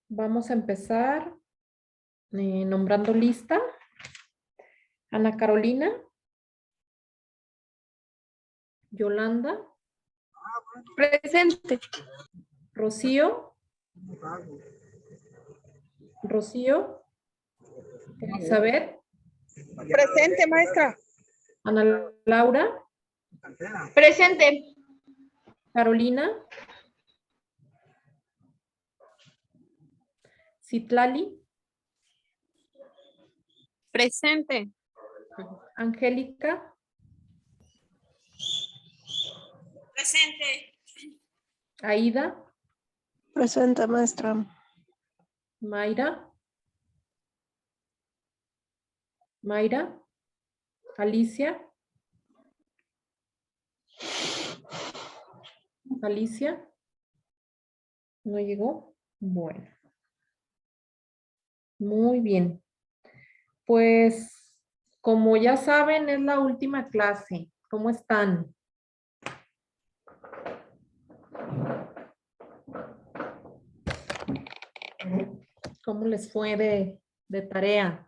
Vamos a empezar nombrando lista. Ana Carolina, Yolanda, Presente. Rocío, Elizabeth, Presente, maestra. Ana Laura, Presente. Carolina, Citlali, Presente. Angélica, Presente. Aida, Presente, maestra. Mayra, Alicia, ¿no llegó? Bueno, muy bien. Pues, como ya saben, es la última clase. ¿Cómo están? ¿Cómo les fue de tarea?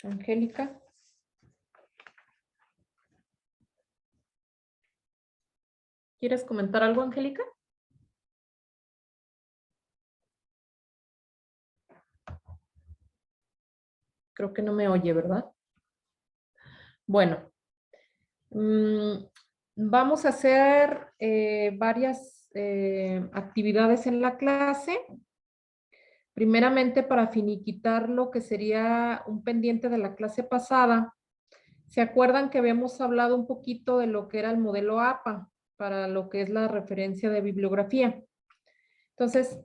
Angélica. ¿Quieres comentar algo, Angélica? Creo que no me oye, ¿verdad? Bueno, vamos a hacer varias actividades en la clase. Primeramente, para finiquitar lo que sería un pendiente de la clase pasada. ¿Se acuerdan que habíamos hablado un poquito de lo que era el modelo APA para lo que es la referencia de bibliografía? Entonces,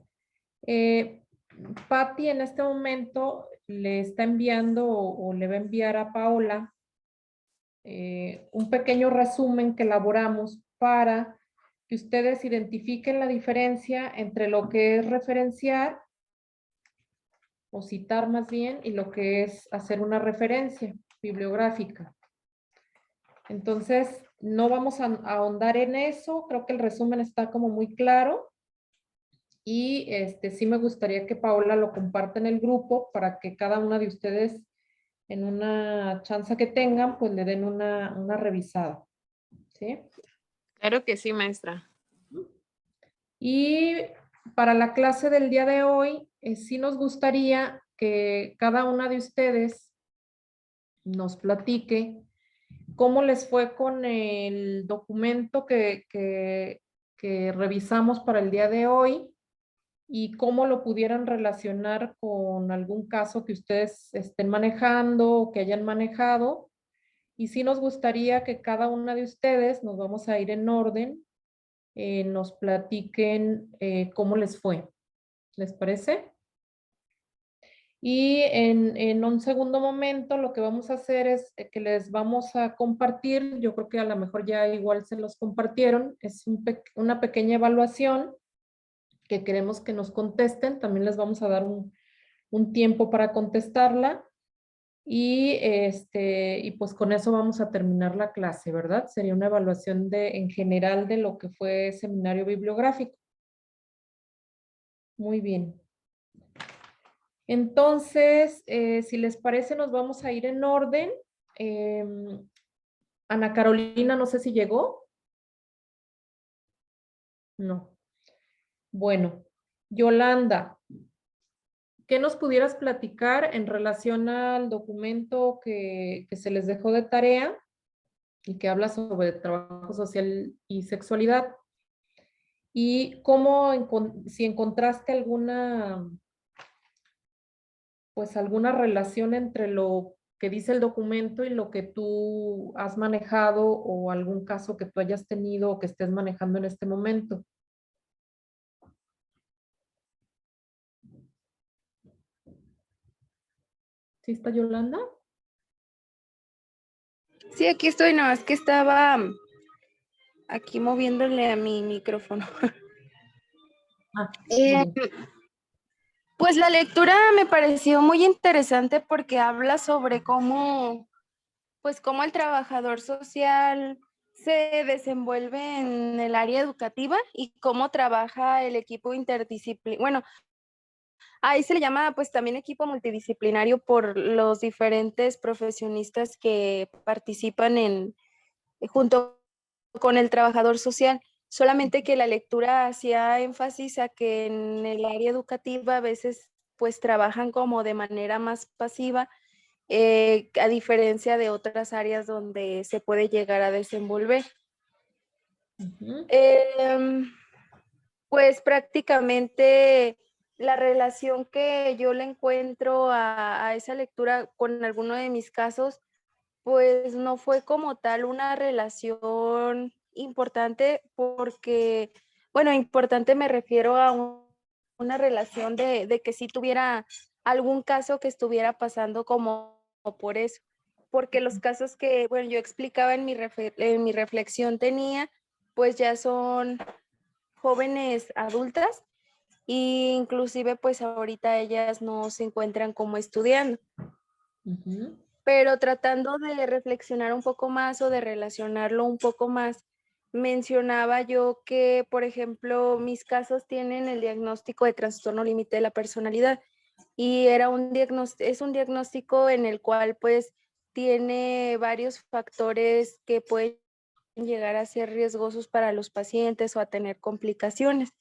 Patti en este momento le está enviando o le va a enviar a Paola un pequeño resumen que elaboramos para que ustedes identifiquen la diferencia entre lo que es referenciar o citar más bien y lo que es hacer una referencia bibliográfica. Entonces, no vamos a ahondar en eso, creo que el resumen está como muy claro y sí me gustaría que Paola lo comparta en el grupo para que cada una de ustedes en una chance que tengan, pues le den una revisada. ¿Sí? Claro que sí, maestra. Y para la clase del día de hoy, sí nos gustaría que cada una de ustedes nos platique cómo les fue con el documento que revisamos para el día de hoy y cómo lo pudieran relacionar con algún caso que ustedes estén manejando o que hayan manejado. Y sí nos gustaría que cada una de ustedes, nos vamos a ir en orden, nos platiquen cómo les fue. ¿Les parece? Y en un segundo momento lo que vamos a hacer es que les vamos a compartir, yo creo que a lo mejor ya igual se los compartieron, es una pequeña evaluación que queremos que nos contesten, también les vamos a dar un tiempo para contestarla y pues con eso vamos a terminar la clase, ¿verdad? Sería una evaluación en general de lo que fue seminario bibliográfico. Muy bien. Entonces, si les parece, nos vamos a ir en orden. Ana Carolina, no sé si llegó. No. Bueno, Yolanda, ¿qué nos pudieras platicar en relación al documento que se les dejó de tarea y que habla sobre trabajo social y sexualidad? Y cómo, si encontraste pues alguna relación entre lo que dice el documento y lo que tú has manejado o algún caso que tú hayas tenido o que estés manejando en este momento. ¿Sí está Yolanda? Sí, aquí estoy, no, es que estaba aquí moviéndole a mi micrófono. Ah, Eh, muy bien. pues la lectura me pareció muy interesante porque habla sobre cómo el trabajador social se desenvuelve en el área educativa y cómo trabaja el equipo interdisciplinario. Bueno, ahí se le llama pues también equipo multidisciplinario por los diferentes profesionistas que participan junto con el trabajador social. Solamente que la lectura hacía énfasis a que en el área educativa a veces pues trabajan como de manera más pasiva, a diferencia de otras áreas donde se puede llegar a desenvolver. Ujú, Em, Pues prácticamente la relación que yo le encuentro a esa lectura con alguno de mis casos, pues no fue como tal una relación importante porque, bueno, importante me refiero a una relación de que sí tuviera algún caso que estuviera pasando como por eso, porque los casos que, bueno, yo explicaba en mi reflexión tenía, pues ya son jóvenes adultas e inclusive pues ahorita ellas no se encuentran como estudiando, ujú, pero tratando de reflexionar un poco más o de relacionarlo un poco más, mencionaba yo que, por ejemplo, mis casos tienen el diagnóstico de trastorno límite de la personalidad y es un diagnóstico en el cual pues tiene varios factores que pueden llegar a ser riesgosos para los pacientes o a tener complicaciones.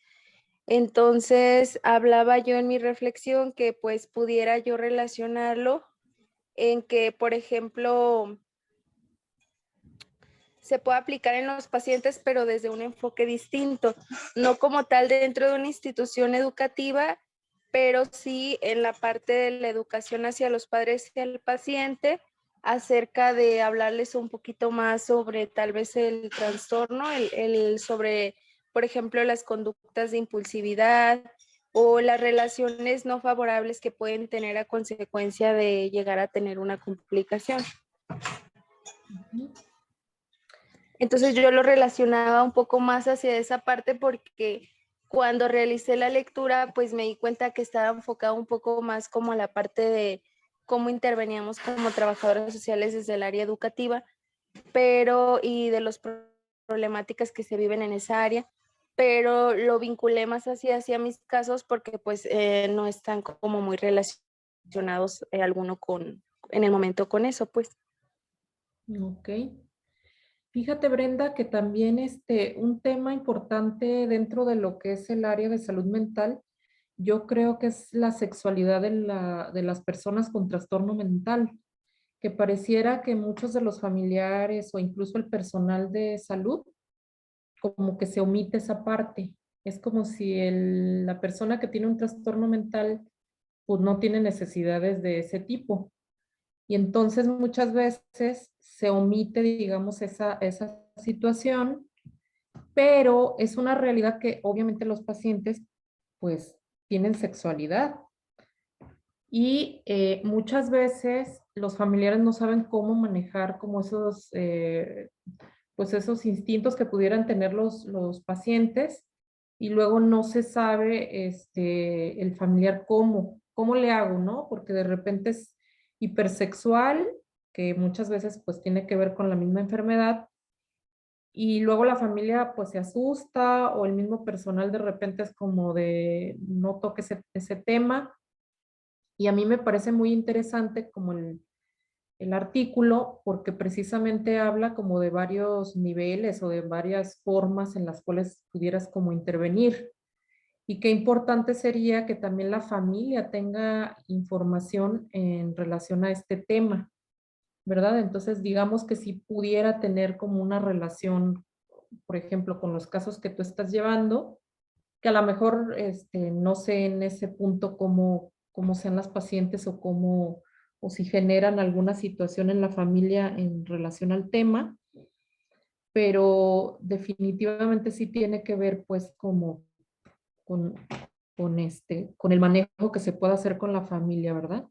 Entonces, hablaba yo en mi reflexión que pues pudiera yo relacionarlo en que, por ejemplo, se puede aplicar en los pacientes, pero desde un enfoque distinto, no como tal dentro de una institución educativa, pero sí en la parte de la educación hacia los padres y al paciente, acerca de hablarles un poquito más sobre tal vez el trastorno, sobre, por ejemplo, las conductas de impulsividad o las relaciones no favorables que pueden tener a consecuencia de llegar a tener una complicación. ujú. Entonces yo lo relacionaba un poco más hacia esa parte porque cuando realicé la lectura, pues me di cuenta que estaba enfocado un poco más como a la parte de cómo interveníamos como trabajadores sociales desde el área educativa, pero y de las problemáticas que se viven en esa área, pero lo vinculé más hacia mis casos porque pues no están como muy relacionados alguno en el momento con eso, pues. Ok. Fíjate, Brenda, que también un tema importante dentro de lo que es el área de salud mental, yo creo que es la sexualidad de las personas con trastorno mental, que pareciera que muchos de los familiares o incluso el personal de salud, como que se omite esa parte. Es como si la persona que tiene un trastorno mental, pues no tiene necesidades de ese tipo. Y entonces muchas veces se omite, digamos, esa situación, pero es una realidad que obviamente los pacientes pues tienen sexualidad y muchas veces los familiares no saben cómo manejar como pues esos instintos que pudieran tener los pacientes y luego no se sabe el familiar cómo le hago, ¿no? Porque de repente es hipersexual, que muchas veces pues tiene que ver con la misma enfermedad y luego la familia pues se asusta o el mismo personal de repente es como de no toque ese tema y a mí me parece muy interesante como el artículo porque precisamente habla como de varios niveles o de varias formas en las cuales pudieras como intervenir. Y qué importante sería que también la familia tenga información en relación a este tema, ¿verdad? Entonces, digamos que si pudiera tener como una relación, por ejemplo, con los casos que tú estás llevando, que a lo mejor no sé en ese punto cómo sean las pacientes o o si generan alguna situación en la familia en relación al tema, pero definitivamente sí tiene que ver pues como con, con el manejo que se pueda hacer con la familia, ¿verdad?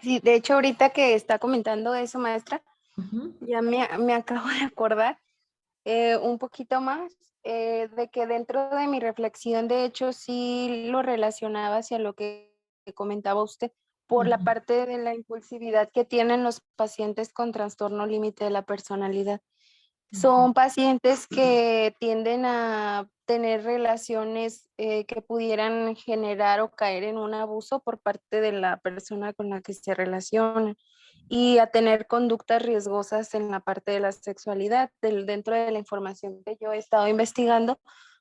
Sí, de hecho, ahorita que está comentando eso, maestra, Ujú, ya me acabo de acordar un poquito más. de que dentro de mi reflexión, de hecho, sí lo relacionaba hacia lo que comentaba usted, por la Ujú, parte de la impulsividad que tienen los pacientes con trastorno límite de la personalidad. ujú, Son pacientes que tienden a tener relaciones que pudieran generar o caer en un abuso por parte de la persona con la que se relacionan y a tener conductas riesgosas en la parte de la sexualidad. Dentro de la información que yo he estado investigando,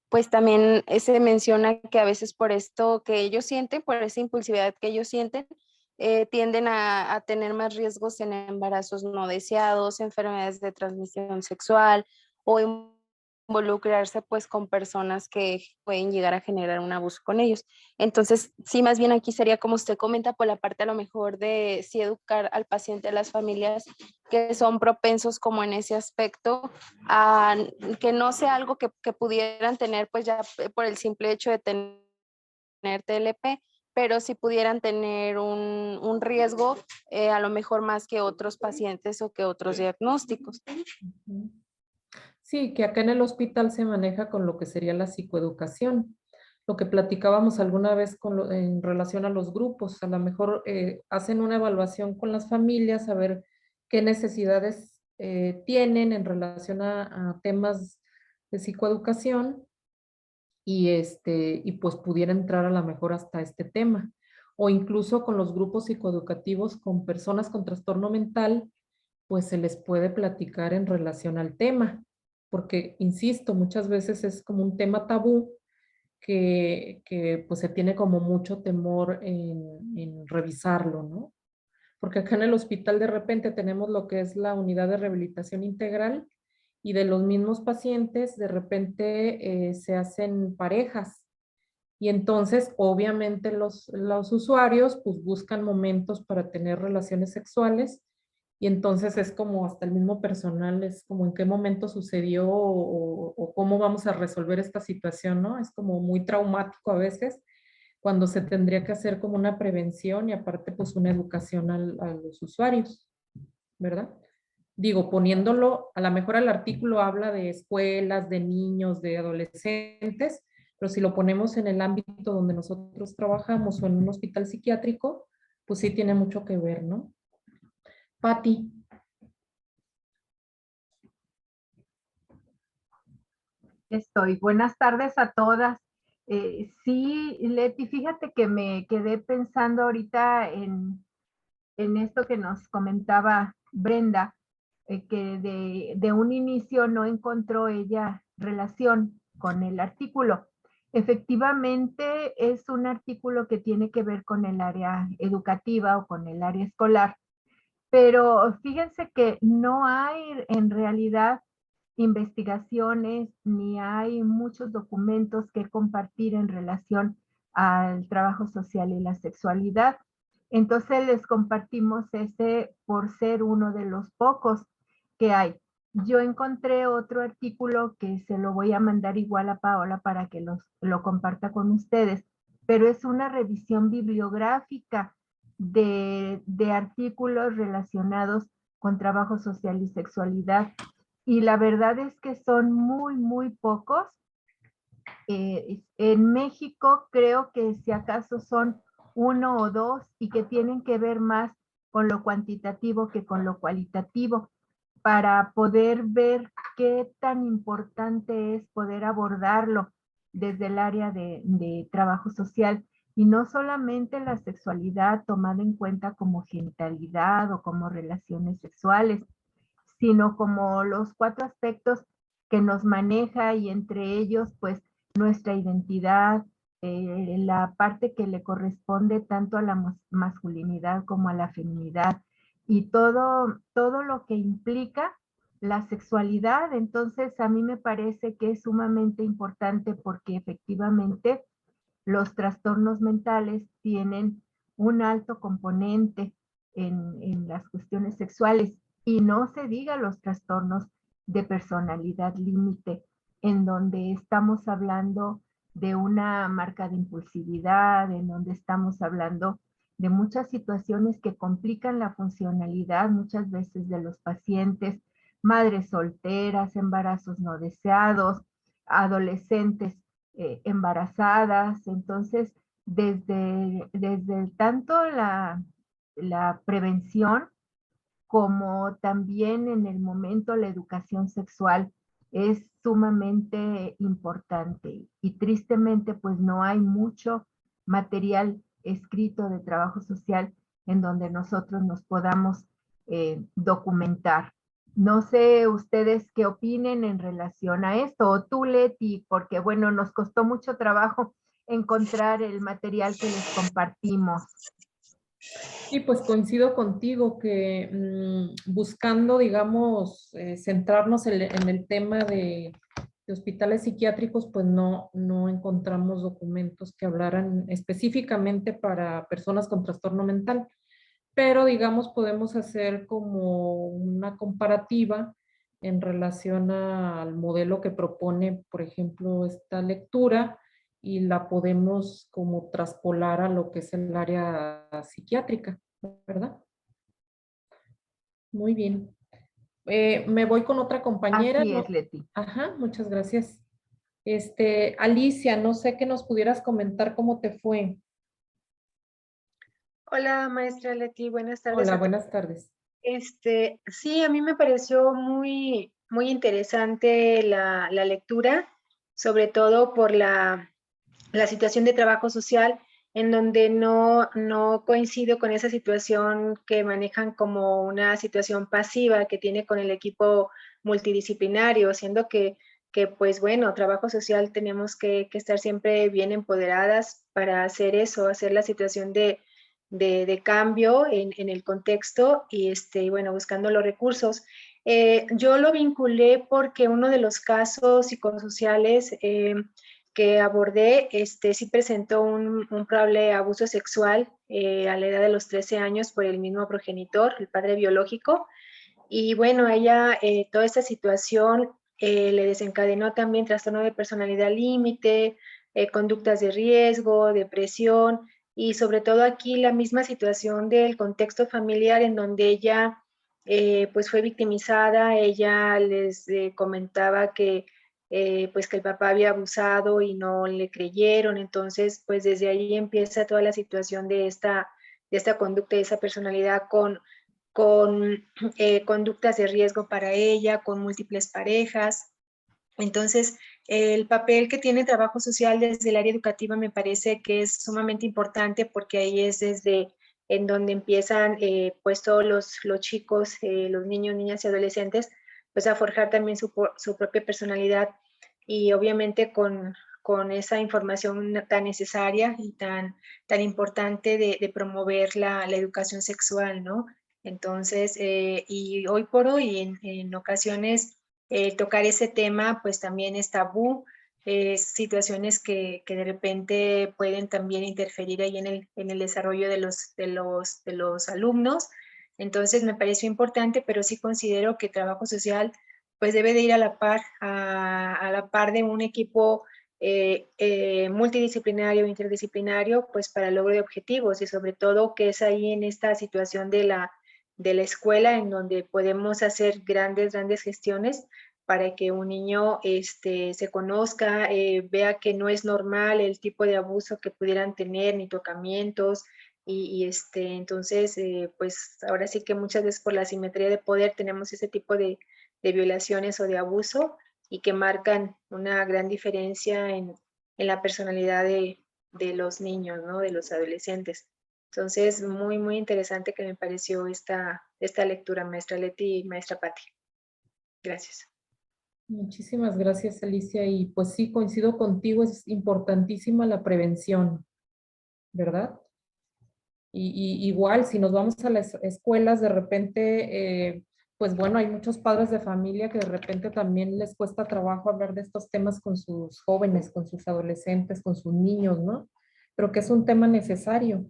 pues también se menciona que a veces por esto que ellos sienten, por esa impulsividad que ellos sienten, tienden a tener más riesgos en embarazos no deseados, enfermedades de transmisión sexual o involucrarse pues con personas que pueden llegar a generar un abuso con ellos. Entonces, sí, más bien aquí sería como usted comenta, por la parte a lo mejor de sí educar al paciente, a las familias que son propensos como en ese aspecto, a que no sea algo que pudieran tener pues ya por el simple hecho de tener TLP, pero si pudieran tener un riesgo, a lo mejor más que otros pacientes o que otros diagnósticos. ujú. Sí, que acá en el hospital se maneja con lo que sería la psicoeducación. Lo que platicábamos alguna vez en relación a los grupos, a lo mejor hacen una evaluación con las familias a ver qué necesidades tienen en relación a temas de psicoeducación y pues pudiera entrar a lo mejor hasta este tema. O incluso con los grupos psicoeducativos con personas con trastorno mental, pues se les puede platicar en relación al tema, porque, insisto, muchas veces es como un tema tabú que pues se tiene como mucho temor en revisarlo, ¿no? Porque acá en el hospital de repente tenemos lo que es la unidad de rehabilitación integral y de los mismos pacientes de repente se hacen parejas y entonces obviamente los usuarios pues buscan momentos para tener relaciones sexuales y entonces es como hasta el mismo personal es como en qué momento sucedió o cómo vamos a resolver esta situación, ¿no? Es como muy traumático a veces cuando se tendría que hacer como una prevención y aparte pues una educación a los usuarios, ¿verdad? Digo, poniéndolo, a lo mejor el artículo habla de escuelas, de niños, de adolescentes, pero si lo ponemos en el ámbito donde nosotros trabajamos o en un hospital psiquiátrico, pues sí tiene mucho que ver, ¿no? Pati. Estoy. Buenas tardes a todas. Sí, Leti, fíjate que me quedé pensando ahorita en esto que nos comentaba Brenda, que de un inicio no encontró ella relación con el artículo. Efectivamente, es un artículo que tiene que ver con el área educativa o con el área escolar, pero fíjense que no hay en realidad investigaciones ni hay muchos documentos que compartir en relación al trabajo social y la sexualidad. Entonces les compartimos ese por ser uno de los pocos que hay. Yo encontré otro artículo que se lo voy a mandar igual a Paola para que lo comparta con ustedes, pero es una revisión bibliográfica de artículos relacionados con trabajo social y sexualidad. Y la verdad es que son muy, muy pocos. En México creo que si acaso son uno o dos y que tienen que ver más con lo cuantitativo que con lo cualitativo para poder ver qué tan importante es poder abordarlo desde el área de trabajo social y no solamente la sexualidad tomada en cuenta como genitalidad o como relaciones sexuales, sino como los 4 aspectos que nos maneja y entre ellos pues nuestra identidad, la parte que le corresponde tanto a la masculinidad como a la feminidad y todo lo que implica la sexualidad. Entonces a mí me parece que es sumamente importante porque efectivamente los trastornos mentales tienen un alto componente en las cuestiones sexuales y no se diga los trastornos de personalidad límite, en donde estamos hablando de una marca de impulsividad, en donde estamos hablando de muchas situaciones que complican la funcionalidad muchas veces de los pacientes, madres solteras, embarazos no deseados, adolescentes embarazadas. Entonces, desde tanto la prevención como también en el momento la educación sexual es sumamente importante y tristemente pues no hay mucho material escrito de trabajo social en donde nosotros nos podamos documentar. No sé ustedes qué opinen en relación a esto, o tú, Leti, porque bueno, nos costó mucho trabajo encontrar el material que les compartimos. Y pues coincido contigo que buscando, digamos, centrarnos en el tema de hospitales psiquiátricos, pues no encontramos documentos que hablaran específicamente para personas con trastorno mental. Pero, digamos, podemos hacer como una comparativa en relación al modelo que propone, por ejemplo, esta lectura y la podemos como traspolar a lo que es el área psiquiátrica, ¿verdad? Muy bien. Me voy con otra compañera. Así es, ¿No? Leti. Ajá, muchas gracias. Alicia, no sé que nos pudieras comentar cómo te fue. Hola, maestra Leti, buenas tardes Hola, a todos. buenas tardes. Sí, a mí me pareció muy, muy interesante la lectura, sobre todo por la situación de trabajo social, en donde no coincido con esa situación que manejan como una situación pasiva que tiene con el equipo multidisciplinario, siendo que pues bueno, trabajo social tenemos que estar siempre bien empoderadas para hacer eso, hacer la situación de cambio en el contexto y bueno, buscando los recursos. Yo lo vinculé porque uno de los casos psicosociales que abordé, sí presentó un probable abuso sexual a la edad de los 13 años por el mismo progenitor, el padre biológico. Y bueno, ella, toda esta situación le desencadenó también trastorno de personalidad límite, conductas de riesgo, depresión y sobre todo aquí la misma situación del contexto familiar en donde ella pues fue victimizada. Ella les comentaba que pues que el papá había abusado y no le creyeron. Entonces pues desde ahí empieza toda la situación de esta conducta, de esa personalidad con conductas de riesgo para ella, con múltiples parejas. Entonces, el papel que tiene trabajo social desde el área educativa me parece que es sumamente importante porque ahí es desde en donde empiezan pues todos los chicos, los niños, niñas y adolescentes, pues a forjar también su propia personalidad y obviamente con esa información tan necesaria y tan importante de promover la educación sexual, ¿no? Entonces, y hoy por hoy en ocasiones tocar ese tema pues también es tabú, situaciones que de repente pueden también interferir ahí en el desarrollo de los alumnos. Entonces me pareció importante, pero sí considero que trabajo social pues debe de ir a la par de un equipo multidisciplinario, interdisciplinario, pues para el logro de objetivos y sobre todo que es ahí en esta situación de la escuela en donde podemos hacer grandes gestiones para que un niño se conozca, vea que no es normal el tipo de abuso que pudieran tener, ni tocamientos, entonces, pues ahora sí que muchas veces por la asimetría de poder tenemos ese tipo de violaciones o de abuso y que marcan una gran diferencia en la personalidad de los niños, ¿no? De los adolescentes. Entonces, muy, muy interesante que me pareció esta lectura, maestra Leti y maestra Patti. Gracias. Muchísimas gracias, Alicia. Y pues sí, coincido contigo, es importantísima la prevención, ¿verdad? Y igual, si nos vamos a las escuelas, de repente, pues bueno, hay muchos padres de familia que de repente también les cuesta trabajo hablar de estos temas con sus jóvenes, con sus adolescentes, con sus niños, ¿no? Pero que es un tema necesario,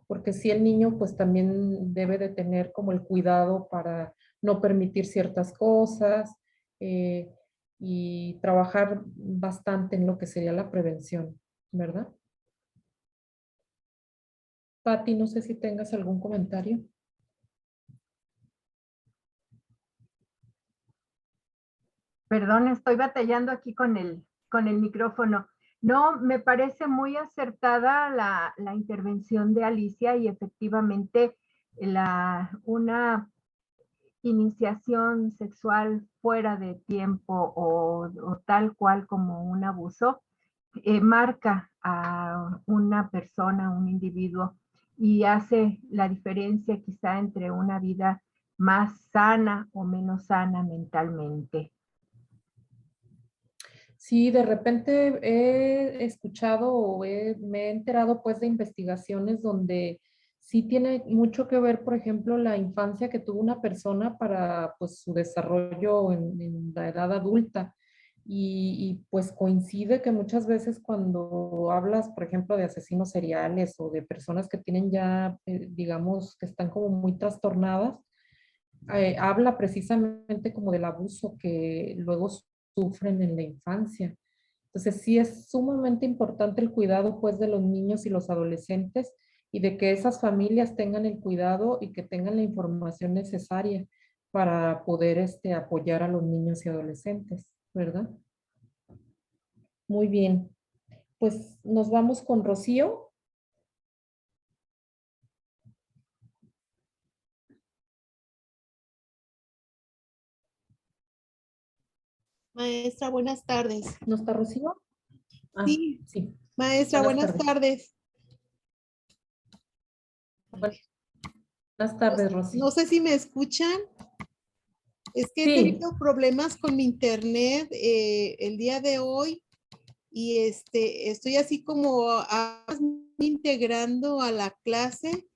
porque si el niño pues también debe de tener como el cuidado para no permitir ciertas cosas eh, y trabajar bastante en lo que sería la prevención, ¿verdad? Pati, no sé si tengas algún comentario. Perdón, estoy batallando aquí con el con el micrófono. No, me parece muy acertada la intervención de Alicia y efectivamente una iniciación sexual fuera de tiempo o tal cual como un abuso marca a una persona, un individuo, y hace la diferencia quizá entre una vida más sana o menos sana mentalmente. Sí, de repente he escuchado o me he enterado pues de investigaciones donde sí tiene mucho que ver, por ejemplo, la infancia que tuvo una persona para pues su desarrollo en la edad adulta. Pues coincide que muchas veces cuando hablas, por ejemplo, de asesinos seriales o de personas que tienen ya, digamos, que están como muy trastornadas, habla precisamente como del abuso que luego sufren en la infancia. Entonces sí es sumamente importante el cuidado pues de los niños y los adolescentes y de que esas familias tengan el cuidado y que tengan la información necesaria para poder apoyar a los niños y adolescentes, ¿verdad? Muy bien. Pues nos vamos con Rocío. Maestra, buenas tardes. ¿No está Rocío? Ah, Sí, sí. maestra, buenas tardes. Buenas tardes, Rocío. No sé si me escuchan. Es que he Sí. tenido problemas con mi internet el día de hoy y estoy así como integrando a la clase,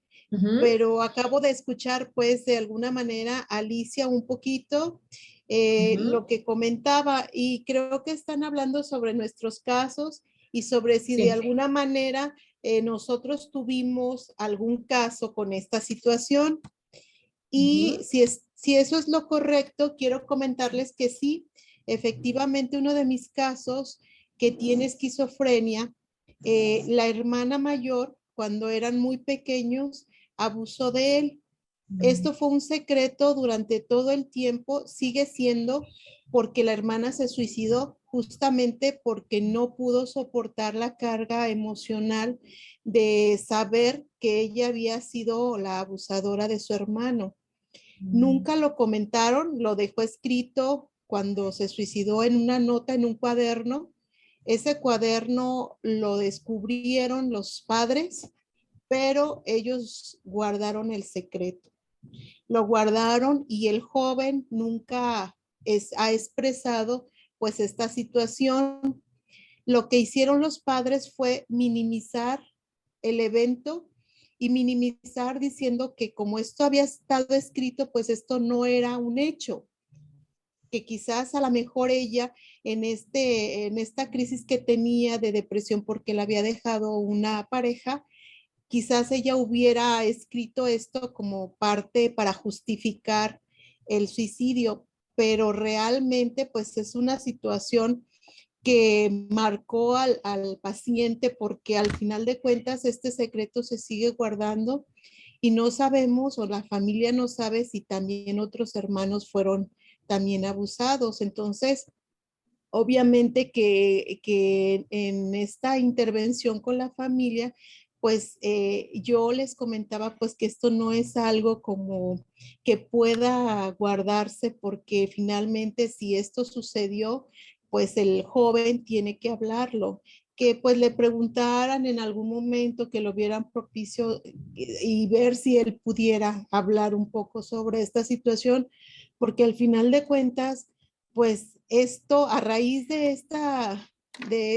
pero acabo de escuchar pues de alguna manera a Alicia un poquito lo que comentaba y creo que están hablando sobre nuestros casos y sobre si de alguna manera nosotros tuvimos algún caso con esta situación. Y si eso es lo correcto, quiero comentarles que sí, efectivamente uno de mis casos que tiene esquizofrenia, la hermana mayor, cuando eran muy pequeños, abusó de él. Esto fue un secreto durante todo el tiempo, sigue siendo porque la hermana se suicidó justamente porque no pudo soportar la carga emocional de saber que ella había sido la abusadora de su hermano. Nunca lo comentaron, lo dejó escrito cuando se suicidó en una nota en un cuaderno. Ese cuaderno lo descubrieron los padres, pero ellos guardaron el secreto. Lo guardaron y el joven nunca ha expresado pues esta situación. Lo que hicieron los padres fue minimizar el evento y minimizar diciendo que como esto había estado escrito, pues esto no era un hecho, que quizás a lo mejor ella en esta crisis que tenía de depresión porque la había dejado una pareja, quizás ella hubiera escrito esto como parte para justificar el suicidio, pero realmente pues es una situación que marcó al paciente porque al final de cuentas este secreto se sigue guardando y no sabemos o la familia no sabe si también otros hermanos fueron también abusados. Entonces, obviamente que en esta intervención con la familia, pues yo les comentaba pues que esto no es algo como que pueda guardarse porque finalmente si esto sucedió, pues el joven tiene que hablarlo, que pues le preguntaran en algún momento que lo vieran propicio y ver si él pudiera hablar un poco sobre esta situación, porque al final de cuentas, pues esto, a raíz de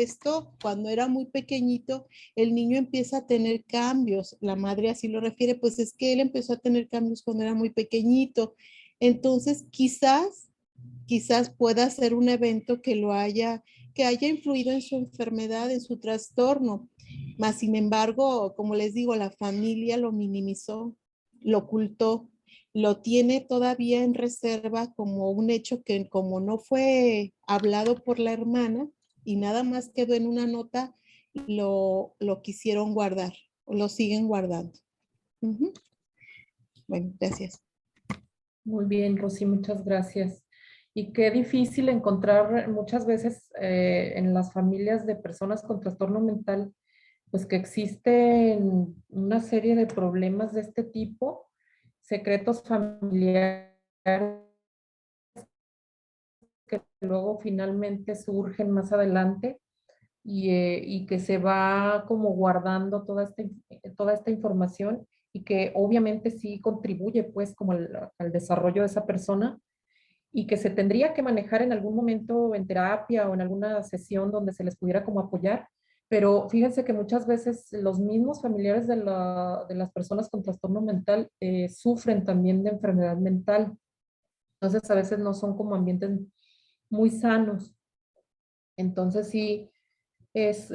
esto, cuando era muy pequeñito, el niño empieza a tener cambios. La madre así lo refiere, pues es que él empezó a tener cambios cuando era muy pequeñito. Entonces, quizás pueda ser un evento que haya influido en su enfermedad, en su trastorno. Mas, sin embargo, como les digo, la familia lo minimizó, lo ocultó, lo tiene todavía en reserva como un hecho que como no fue hablado por la hermana y nada más quedó en una nota, lo quisieron guardar, lo siguen guardando. Bueno, gracias. Muy bien, Rosy, muchas gracias. Y qué difícil encontrar muchas veces en las familias de personas con trastorno mental, pues que existen una serie de problemas de este tipo, secretos familiares que luego finalmente surgen más adelante y que se va como guardando toda esta información y que obviamente sí contribuye pues como al desarrollo de esa persona y que se tendría que manejar en algún momento en terapia o en alguna sesión donde se les pudiera como apoyar. Pero fíjense que muchas veces los mismos familiares de las personas con trastorno mental sufren también de enfermedad mental. Entonces a veces no son como ambientes muy sanos. Entonces sí, es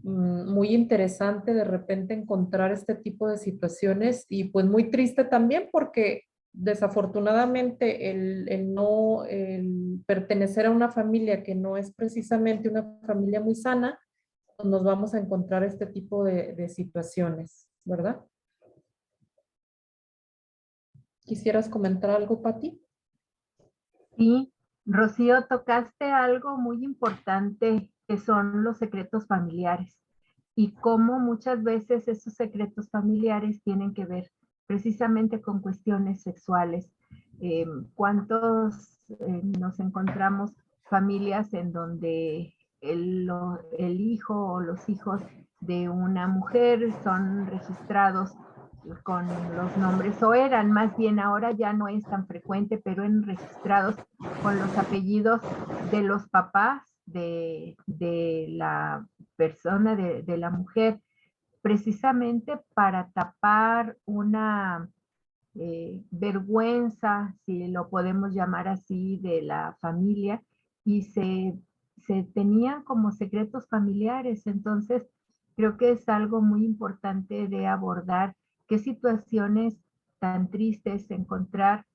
muy interesante de repente encontrar este tipo de situaciones y pues muy triste también porque desafortunadamente el pertenecer a una familia que no es precisamente una familia muy sana, pues nos vamos a encontrar este tipo de situaciones, ¿verdad? ¿Quisieras comentar algo, Pati? Sí, Rocío, tocaste algo muy importante que son los secretos familiares y cómo muchas veces esos secretos familiares tienen que ver precisamente con cuestiones sexuales. ¿Cuántos nos encontramos familias en donde el hijo o los hijos de una mujer son registrados con los nombres, o eran más bien, ahora ya no es tan frecuente, pero eran registrados con los apellidos de los papás de la persona, de la mujer, precisamente para tapar una vergüenza, si lo podemos llamar así, de la familia, y se tenían como secretos familiares. Entonces, creo que es algo muy importante de abordar qué situaciones tan tristes encontrar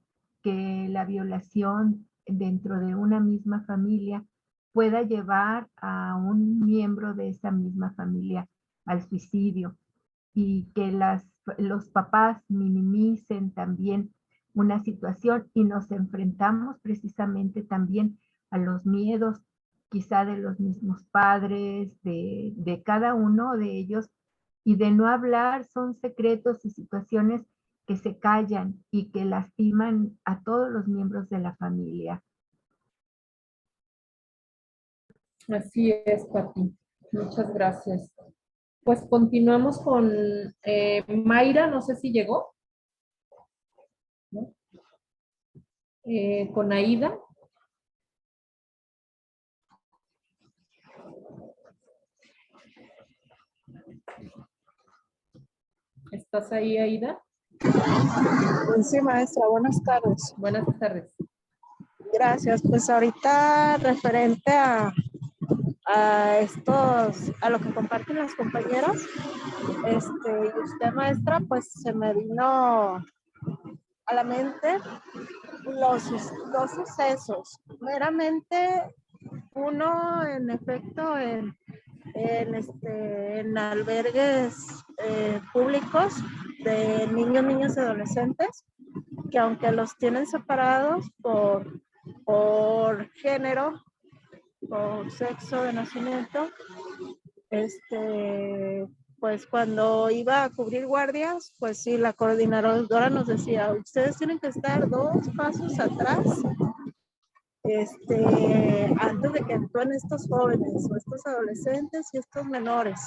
que la violación dentro de una misma familia pueda llevar a un miembro de esa misma familia al suicidio y que los papás minimicen también una situación y nos enfrentamos precisamente también a los miedos quizá de los mismos padres, de cada uno de ellos, y de no hablar son secretos y situaciones que se callan y que lastiman a todos los miembros de la familia. Así es, Pati. Muchas gracias. Pues continuamos con Mayra, no sé si llegó, ¿no? Con Aida. ¿Estás ahí, Aida? Sí, maestra, buenas tardes. Buenas tardes. Gracias. Pues ahorita referente a lo que comparten las compañeras, y usted, maestra, pues se me vino a la mente los dos sucesos. Meramente uno, en efecto, en albergues públicos de niños, niñas y adolescentes, que aunque los tienen separados por género, por sexo de nacimiento, pues cuando iba a cubrir guardias, pues sí, la coordinadora nos decía, ustedes tienen que estar 2 pasos atrás antes de que actúen estos jóvenes o estos adolescentes y estos menores.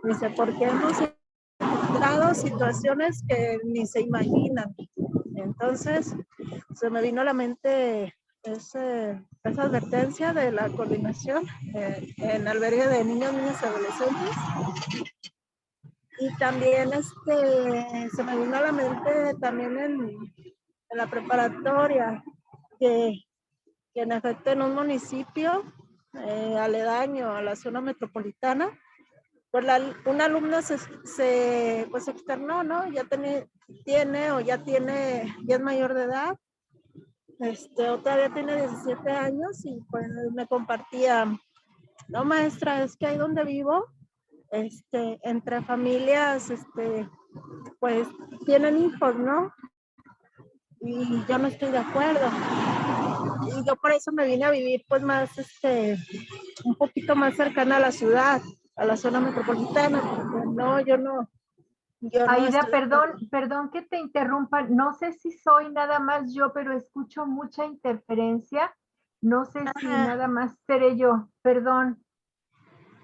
Dice, porque hemos encontrado situaciones que ni se imaginan. Entonces, se me vino a la mente esa advertencia de la coordinación en albergue de niños, niñas y adolescentes. Y también se me vino a la mente también en la preparatoria, que en efecto en un municipio aledaño a la zona metropolitana, pues una alumna se externó, ¿no? Ya es mayor de edad, o todavía tiene 17 años y pues me compartía, no, maestra, es que ahí donde vivo, entre familias, pues tienen hijos, ¿no? y yo no estoy de acuerdo. Y yo por eso me vine a vivir pues más, un poquito más cercana a la ciudad, a la zona metropolitana, porque no, yo no Aida, estoy de acuerdo. perdón que te interrumpa. No sé si soy nada más yo, pero escucho mucha interferencia. No sé si Ajá. nada más seré yo. Perdón.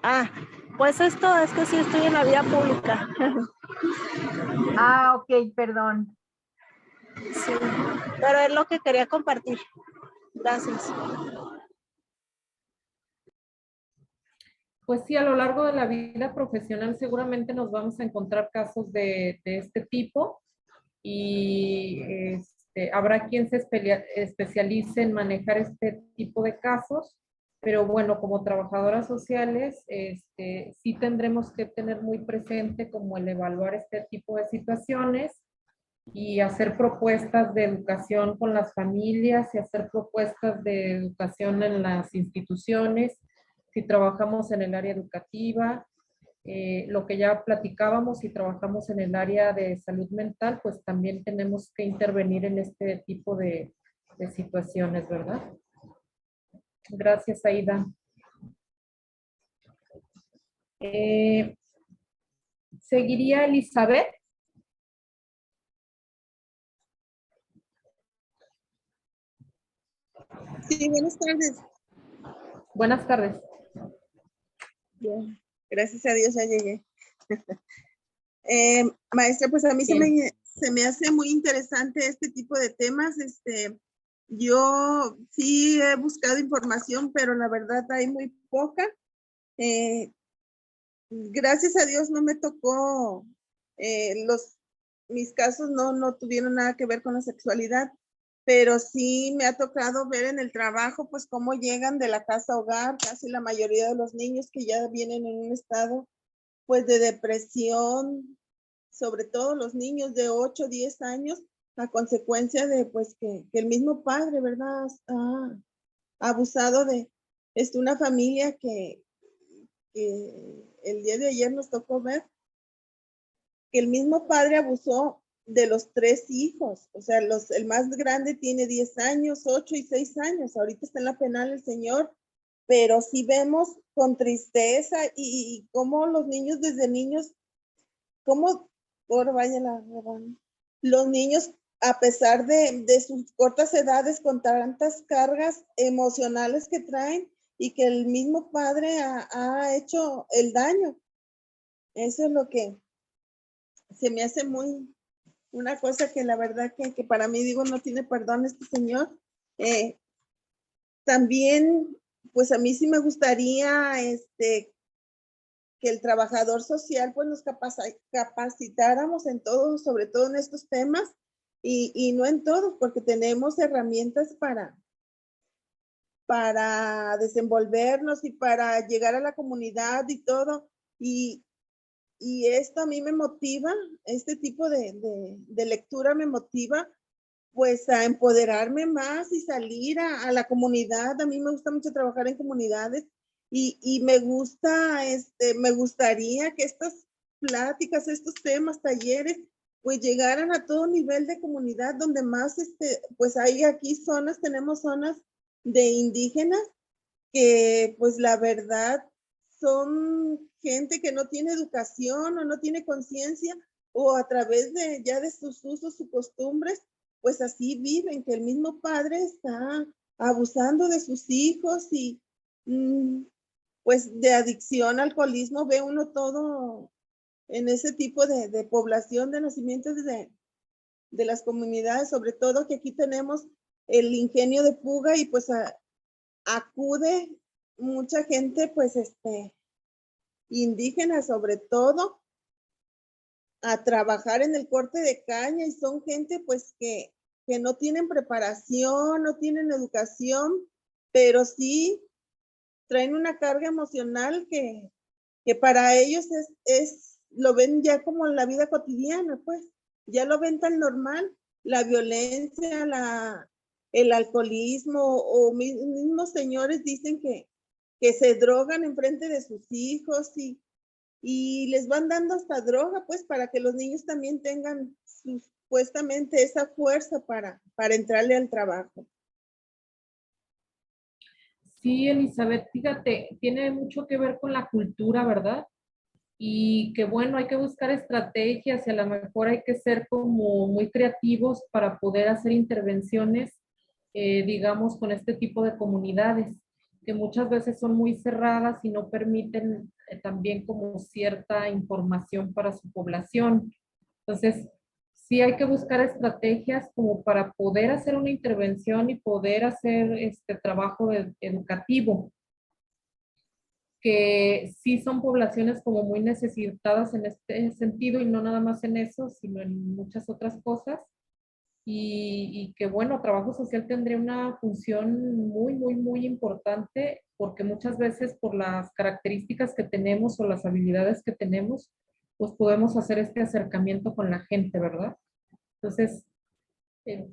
Ah, pues esto es que sí estoy en la vía pública. Ah, ok, perdón. Sí, pero es lo que quería compartir. Gracias. Pues sí, a lo largo de la vida profesional seguramente nos vamos a encontrar casos de este tipo y habrá quien se especialice en manejar este tipo de casos, pero bueno, como trabajadoras sociales, sí tendremos que tener muy presente como el evaluar este tipo de situaciones y hacer propuestas de educación con las familias y hacer propuestas de educación en las instituciones, si trabajamos en el área educativa, lo que ya platicábamos, si trabajamos en el área de salud mental, pues también tenemos que intervenir en este tipo de situaciones, ¿verdad? Gracias, Aida. Seguiría Elizabeth. Sí, buenas tardes. Buenas tardes. Bien, gracias a Dios ya llegué. Maestra, pues a mí se me hace muy interesante este tipo de temas. Yo sí he buscado información, pero la verdad hay muy poca. Gracias a Dios no me tocó, mis casos no tuvieron nada que ver con la sexualidad, pero sí me ha tocado ver en el trabajo, pues cómo llegan de la casa a hogar, casi la mayoría de los niños que ya vienen en un estado, pues de depresión, sobre todo los niños de 8 o 10 años, a consecuencia de, pues, que el mismo padre, ¿verdad? Ha abusado de, una familia que el día de ayer nos tocó ver que el mismo padre abusó de los 3 hijos. O sea, el más grande tiene 10 años, 8 y 6 años. Ahorita está en la penal el señor, pero sí vemos con tristeza y cómo los niños desde niños, cómo, ahora vaya los niños, a pesar de sus cortas edades, con tantas cargas emocionales que traen y que el mismo padre ha hecho el daño. Eso es lo que se me hace una cosa que la verdad que para mí, digo, no tiene perdón este señor. También, pues a mí sí me gustaría que el trabajador social pues nos capacitáramos en todo, sobre todo en estos temas y no en todos, porque tenemos herramientas para desenvolvernos y para llegar a la comunidad y todo. Y esto a mí me motiva, este tipo de lectura me motiva pues a empoderarme más y salir a la comunidad. A mí me gusta mucho trabajar en comunidades y me gustaría que estas pláticas, estos temas, talleres, pues llegaran a todo nivel de comunidad donde más, pues hay aquí tenemos zonas de indígenas que pues la verdad son gente que no tiene educación o no tiene conciencia o a través de sus usos y costumbres, pues así viven, que el mismo padre está abusando de sus hijos y pues de adicción, alcoholismo, ve uno todo en ese tipo de población de nacimientos de las comunidades, sobre todo que aquí tenemos el ingenio de Puga y pues acude mucha gente, pues indígena sobre todo, a trabajar en el corte de caña y son gente pues que no tienen preparación, no tienen educación, pero sí traen una carga emocional que para ellos lo ven ya como en la vida cotidiana, pues ya lo ven tan normal, la violencia, el alcoholismo o mismos señores dicen que se drogan en frente de sus hijos y les van dando hasta droga, pues, para que los niños también tengan sus supuestamente esa fuerza para entrarle al trabajo. Sí, Elizabeth, fíjate, tiene mucho que ver con la cultura, ¿verdad? Y que bueno, hay que buscar estrategias y a lo mejor hay que ser como muy creativos para poder hacer intervenciones, digamos, con este tipo de comunidades, que muchas veces son muy cerradas y no permiten también como cierta información para su población. Entonces, sí hay que buscar estrategias como para poder hacer una intervención y poder hacer este trabajo educativo, que sí son poblaciones como muy necesitadas en este sentido y no nada más en eso, sino en muchas otras cosas. Y que bueno, trabajo social tendría una función muy, muy, muy importante porque muchas veces por las características que tenemos o las habilidades que tenemos, pues podemos hacer este acercamiento con la gente, ¿verdad? Entonces,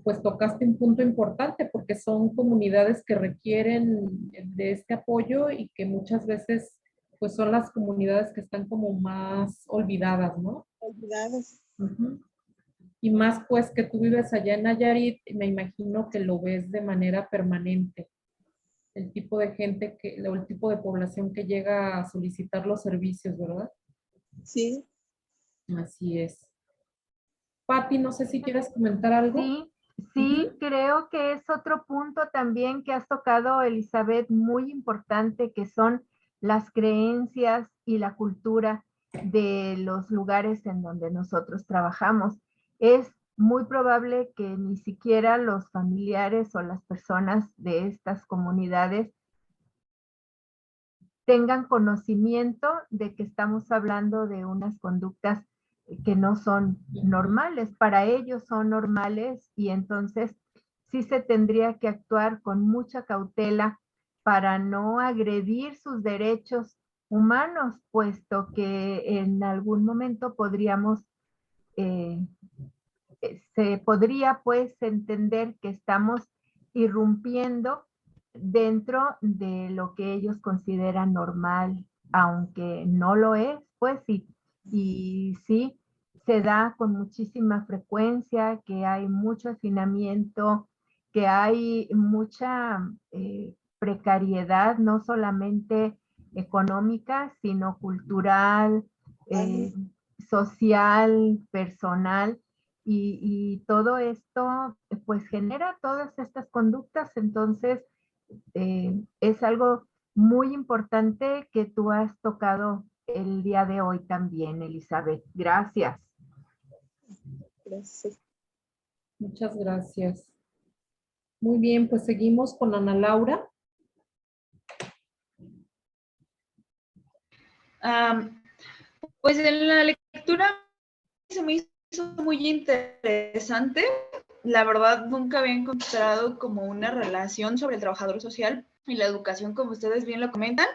pues tocaste un punto importante porque son comunidades que requieren de este apoyo y que muchas veces pues son las comunidades que están como más olvidadas, ¿no? Olvidadas. Ujú. Y más pues que tú vives allá en Nayarit, me imagino que lo ves de manera permanente, el tipo de gente o el tipo de población que llega a solicitar los servicios, ¿verdad? Sí. Así es. Pati, no sé si quieres comentar algo. Sí, sí, Ujú. creo que es otro punto también que has tocado, Elizabeth, muy importante, que son las creencias y la cultura de los lugares en donde nosotros trabajamos. Es muy probable que ni siquiera los familiares o las personas de estas comunidades tengan conocimiento de que estamos hablando de unas conductas que no son normales. Para ellos son normales y entonces sí se tendría que actuar con mucha cautela para no agredir sus derechos humanos, puesto que en algún momento podríamos, se podría pues entender que estamos irrumpiendo dentro de lo que ellos consideran normal, aunque no lo es, pues sí, y sí, se da con muchísima frecuencia, que hay mucho hacinamiento, que hay mucha precariedad, no solamente económica, sino cultural, eh, social, personal, y todo esto pues genera todas estas conductas. Entonces es algo muy importante que tú has tocado el día de hoy también, Elizabeth. Gracias. Gracias. Muchas gracias. Muy bien, pues seguimos con Ana Laura. Pues en la lectura se me hizo muy interesante. La verdad, nunca había encontrado como una relación sobre el trabajador social y la educación, como ustedes bien lo comentan.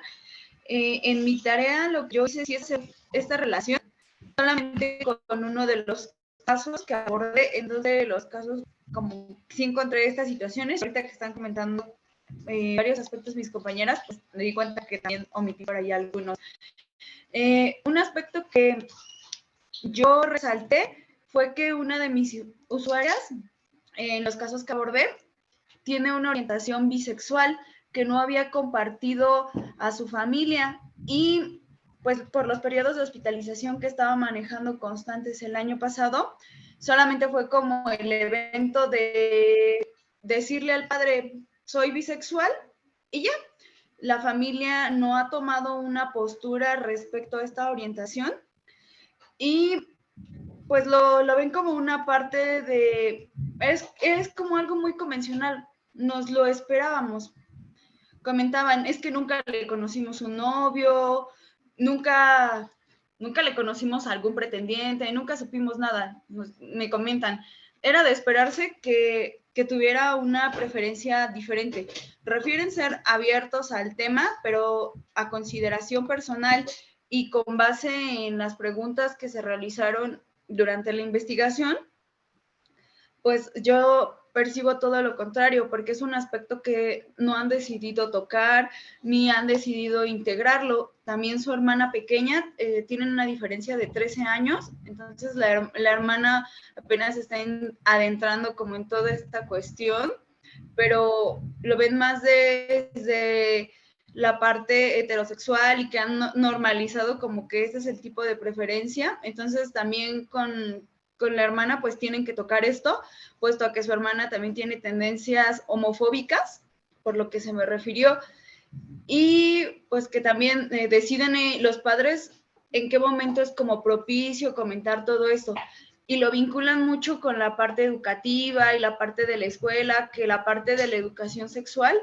En mi tarea, lo que yo hice sí es esta relación solamente con uno de los casos que abordé. En dos de los casos, como sí encontré estas situaciones. Ahorita que están comentando varios aspectos mis compañeras, pues me di cuenta que también omití por ahí algunos. Un aspecto que yo resalté fue que una de mis usuarias, en los casos que abordé, tiene una orientación bisexual que no había compartido a su familia y pues por los periodos de hospitalización que estaba manejando constantes el año pasado, solamente fue como el evento de decirle al padre, soy bisexual, y ya. La familia no ha tomado una postura respecto a esta orientación y pues lo ven como una parte de, es como algo muy convencional, nos lo esperábamos. Comentaban, es que nunca le conocimos un novio, nunca le conocimos a algún pretendiente, nunca supimos nada. Me comentan, era de esperarse que tuviera una preferencia diferente. Refieren ser abiertos al tema, pero a consideración personal y con base en las preguntas que se realizaron durante la investigación, pues yo percibo todo lo contrario, porque es un aspecto que no han decidido tocar, ni han decidido integrarlo. También su hermana pequeña, tienen una diferencia de 13 años, entonces la hermana apenas está adentrando como en toda esta cuestión, pero lo ven más desde la parte heterosexual y que han normalizado como que ese es el tipo de preferencia. Entonces también con la hermana pues tienen que tocar esto, puesto a que su hermana también tiene tendencias homofóbicas, por lo que se me refirió, y pues que también deciden los padres en qué momento es como propicio comentar todo esto, y lo vinculan mucho con la parte educativa y la parte de la escuela, que la parte de la educación sexual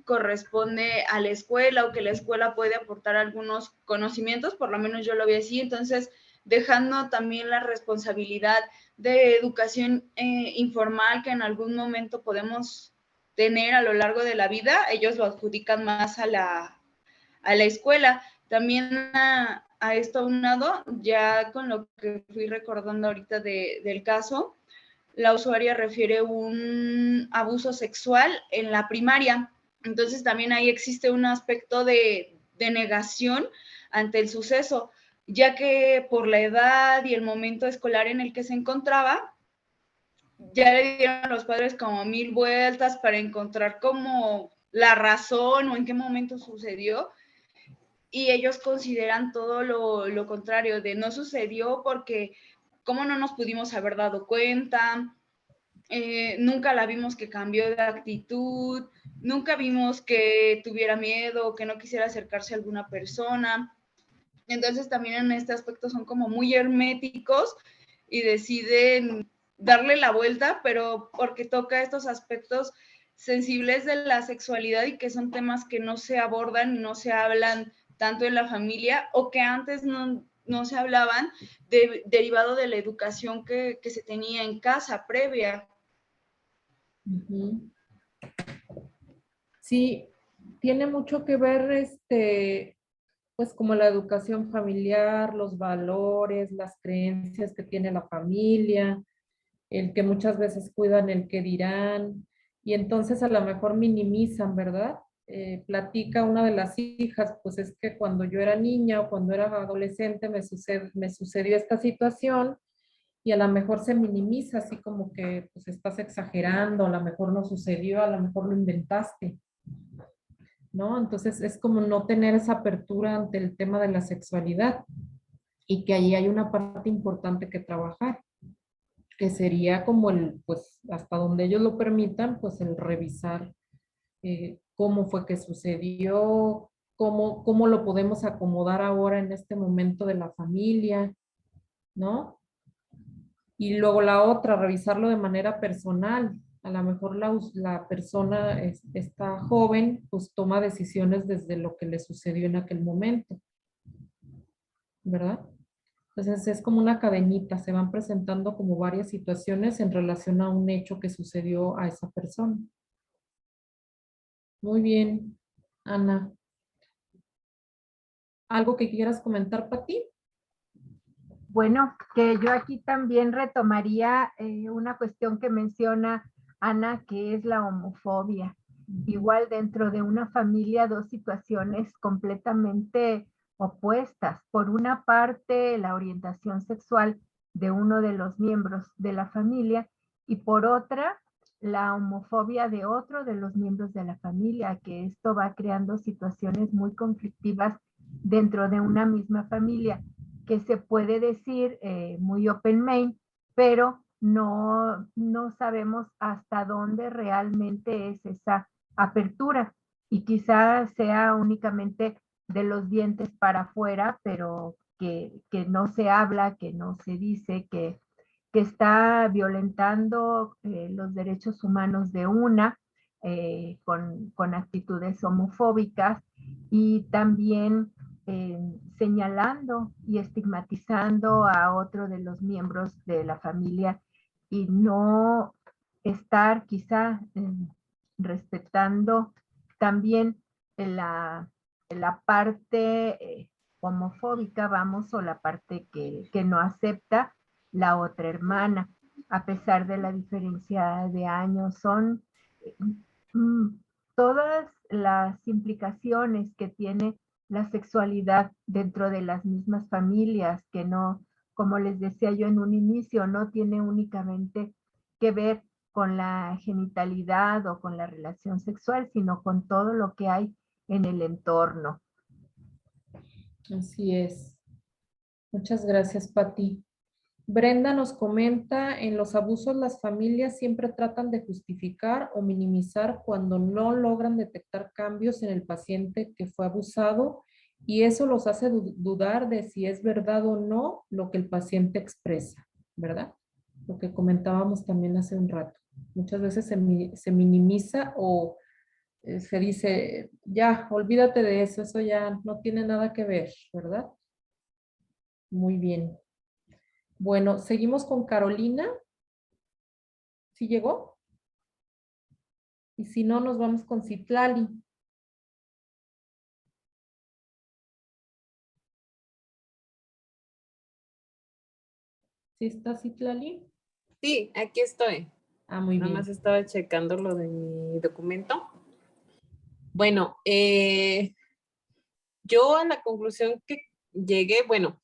corresponde a la escuela, o que la escuela puede aportar algunos conocimientos, por lo menos yo lo veo así. Entonces dejando también la responsabilidad de educación informal que en algún momento podemos tener a lo largo de la vida, ellos lo adjudican más a la escuela. También a esto aunado, ya con lo que fui recordando ahorita del caso, la usuaria refiere un abuso sexual en la primaria. Entonces también ahí existe un aspecto de negación ante el suceso, ya que por la edad y el momento escolar en el que se encontraba, ya le dieron a los padres como 1000 vueltas para encontrar como la razón o en qué momento sucedió, y ellos consideran todo lo contrario, de no sucedió porque cómo no nos pudimos haber dado cuenta, nunca la vimos que cambió de actitud, nunca vimos que tuviera miedo o que no quisiera acercarse a alguna persona. Entonces también en este aspecto son como muy herméticos y deciden darle la vuelta, pero porque toca estos aspectos sensibles de la sexualidad y que son temas que no se abordan y no se hablan tanto en la familia, o que antes no se hablaban, derivado de la educación que se tenía en casa previa. Sí, tiene mucho que ver, pues como la educación familiar, los valores, las creencias que tiene la familia, el que muchas veces cuidan el que dirán, y entonces a lo mejor minimizan, ¿verdad? Platica una de las hijas, pues es que cuando yo era niña o cuando era adolescente me sucedió esta situación, y a lo mejor se minimiza, así como que pues estás exagerando, a lo mejor no sucedió, a lo mejor lo inventaste, ¿no? Entonces es como no tener esa apertura ante el tema de la sexualidad, y que allí hay una parte importante que trabajar, que sería como pues hasta donde ellos lo permitan, pues el revisar cómo fue que sucedió, cómo lo podemos acomodar ahora en este momento de la familia, ¿no? Y luego la otra, revisarlo de manera personal. A lo mejor la persona, esta joven, pues toma decisiones desde lo que le sucedió en aquel momento, ¿verdad? Entonces es como una cadenita, se van presentando como varias situaciones en relación a un hecho que sucedió a esa persona. Muy bien, Ana. ¿Algo que quieras comentar, Pati? Bueno, que yo aquí también retomaría una cuestión que menciona Ana, que es la homofobia. Igual dentro de una familia, dos situaciones completamente opuestas. Por una parte, la orientación sexual de uno de los miembros de la familia, y por otra, la homofobia de otro de los miembros de la familia, que esto va creando situaciones muy conflictivas dentro de una misma familia, que se puede decir muy open main, pero no sabemos hasta dónde realmente es esa apertura, y quizás sea únicamente de los dientes para afuera, pero que no se habla, que no se dice, que está violentando los derechos humanos de una, con actitudes homofóbicas, y también señalando y estigmatizando a otro de los miembros de la familia, y no estar quizá respetando también la parte homofóbica, vamos, o la parte que no acepta la otra hermana. a pesar de la diferencia de años. Son todas las implicaciones que tiene la sexualidad dentro de las mismas familias, que no, como les decía yo en un inicio, no tiene únicamente que ver con la genitalidad o con la relación sexual, sino con todo lo que hay en el entorno. Así es. Muchas gracias, Pati. Brenda nos comenta, en los abusos las familias siempre tratan de justificar o minimizar cuando no logran detectar cambios en el paciente que fue abusado y eso los hace dudar de si es verdad o no lo que el paciente expresa, ¿verdad? Lo que comentábamos también hace un rato. Muchas veces se minimiza o se dice, ya, olvídate de eso, eso ya no tiene nada que ver, ¿verdad? Muy bien. Bueno, seguimos con Carolina. ¿Sí llegó? Y si no, nos vamos con Citlali. ¿Sí está Citlali? Sí, aquí estoy. Muy Nada bien. más estaba checando lo de mi documento. Bueno, yo a la conclusión que llegué, bueno,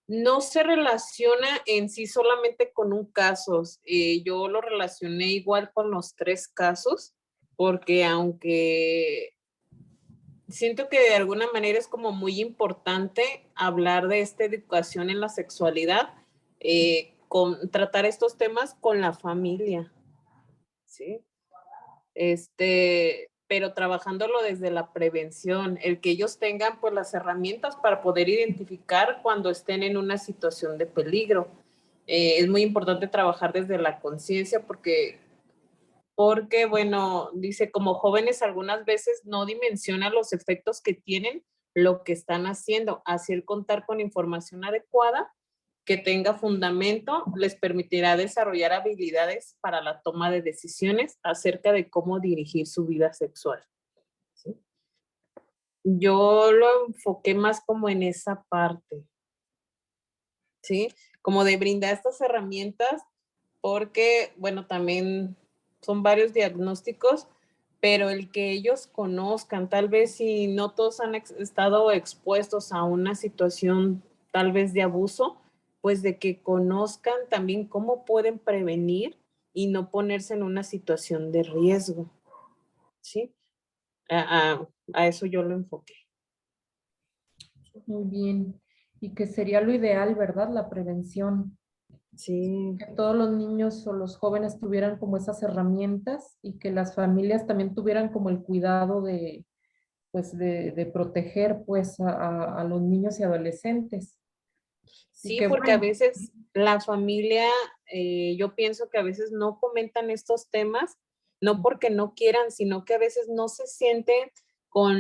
no se relaciona en sí solamente con un caso. Yo lo relacioné igual con los 3 casos, porque aunque siento que de alguna manera es como muy importante hablar de esta educación en la sexualidad, tratar estos temas con la familia, ¿sí? Pero trabajándolo desde la prevención, el que ellos tengan pues las herramientas para poder identificar cuando estén en una situación de peligro. Es muy importante trabajar desde la conciencia porque, bueno, dice, como jóvenes algunas veces no dimensionan los efectos que tienen lo que están haciendo. Así el contar con información adecuada que tenga fundamento les permitirá desarrollar habilidades para la toma de decisiones acerca de cómo dirigir su vida sexual. ¿Sí? Yo lo enfoqué más como en esa parte, ¿sí? Como de brindar estas herramientas porque, bueno, también son varios diagnósticos, pero el que ellos conozcan, tal vez si no todos han estado expuestos a una situación tal vez de abuso, pues de que conozcan también cómo pueden prevenir y no ponerse en una situación de riesgo, ¿sí? A eso yo lo enfoqué. Muy bien. Y que sería lo ideal, ¿verdad? La prevención. Sí. Que todos los niños o los jóvenes tuvieran como esas herramientas y que las familias también tuvieran como el cuidado de, pues, de proteger, pues, a los niños y adolescentes. Y Sí, que, porque a bueno, veces la familia, yo pienso que a veces no comentan estos temas, no porque no quieran, sino que a veces no se sienten con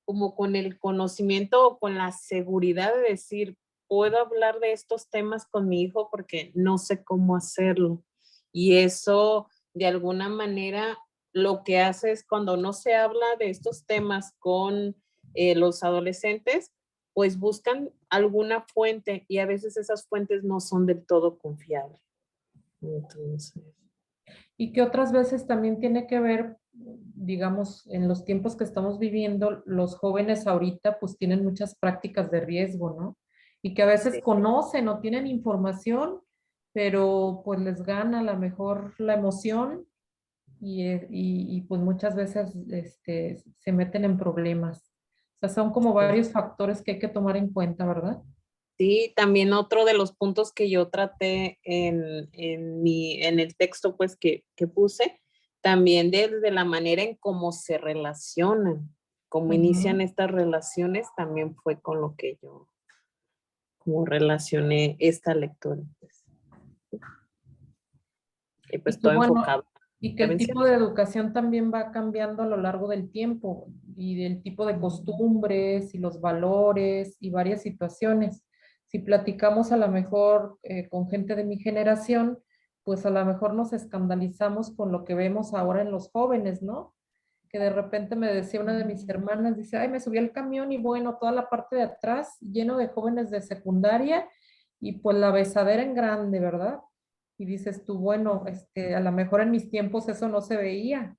como con el conocimiento o con la seguridad de decir, puedo hablar de estos temas con mi hijo porque no sé cómo hacerlo. Y eso, de alguna manera, lo que hace es cuando no se habla de estos temas con los adolescentes, pues buscan alguna fuente y a veces esas fuentes no son del todo confiables. Entonces. y que otras veces también tiene que ver, digamos, en los tiempos que estamos viviendo, los jóvenes ahorita pues tienen muchas prácticas de riesgo, ¿no? Y que a veces Sí. conocen o tienen información, pero pues les gana a lo mejor la emoción y pues muchas veces se meten en problemas. O sea, son como varios factores que hay que tomar en cuenta, ¿verdad? Sí, también otro de los puntos que yo traté en el texto pues que puse, también desde la manera en cómo se relacionan, cómo inician estas relaciones, también fue con lo que yo como relacioné esta lectura. Pues. Y pues Y que todo bueno, enfocado y en que el prevención. tipo de educación también va cambiando a lo largo del tiempo y del tipo de costumbres y los valores y varias situaciones. Si platicamos a lo mejor con gente de mi generación, pues a lo mejor nos escandalizamos con lo que vemos ahora en los jóvenes, ¿no? Que de repente me decía una de mis hermanas, dice, ay, me subí al camión y bueno, toda la parte de atrás lleno de jóvenes de secundaria y pues la besadera en grande, ¿verdad? Y dices tú, bueno, a lo mejor en mis tiempos eso no se veía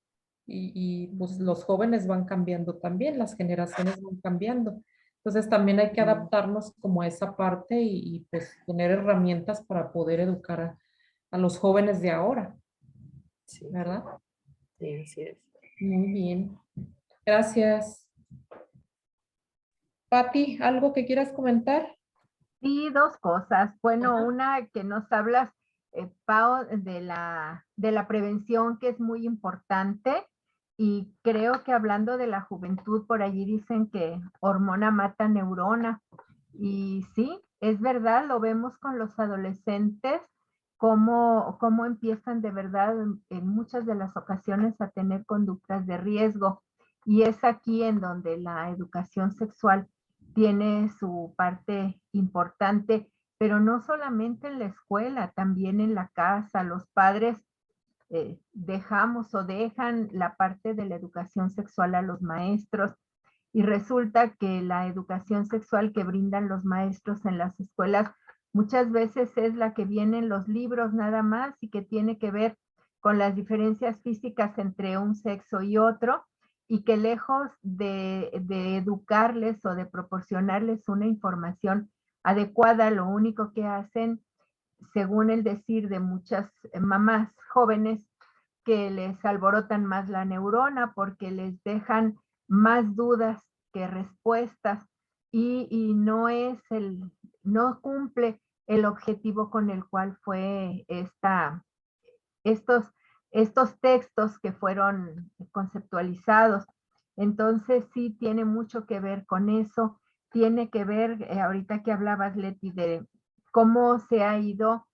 pues los jóvenes van cambiando también, las generaciones van cambiando. Entonces también hay que adaptarnos como a esa parte pues tener herramientas para poder educar a los jóvenes de ahora, Sí, ¿verdad? sí, así es. Muy bien. Gracias. Patti, ¿algo que quieras comentar? Sí, dos cosas. Bueno, Ajá. una que nos hablas, Pao, de la prevención, que es muy importante. Y creo que hablando de la juventud, por allí dicen que hormona mata neurona. Y sí, es verdad, lo vemos con los adolescentes, cómo empiezan de verdad en muchas de las ocasiones a tener conductas de riesgo. Y es aquí en donde la educación sexual tiene su parte importante, pero no solamente en la escuela, también en la casa. Los padres dejamos o dejan la parte de la educación sexual a los maestros y resulta que la educación sexual que brindan los maestros en las escuelas muchas veces es la que viene en los libros nada más y que tiene que ver con las diferencias físicas entre un sexo y otro y que lejos de educarles o de proporcionarles una información adecuada, lo único que hacen, según el decir de muchas mamás jóvenes, que les alborotan más la neurona porque les dejan más dudas que respuestas y no cumple el objetivo con el cual fue estos, estos textos que fueron conceptualizados. Entonces sí tiene mucho que ver con eso, tiene que ver, ahorita que hablabas, Leti, de cómo se ha ido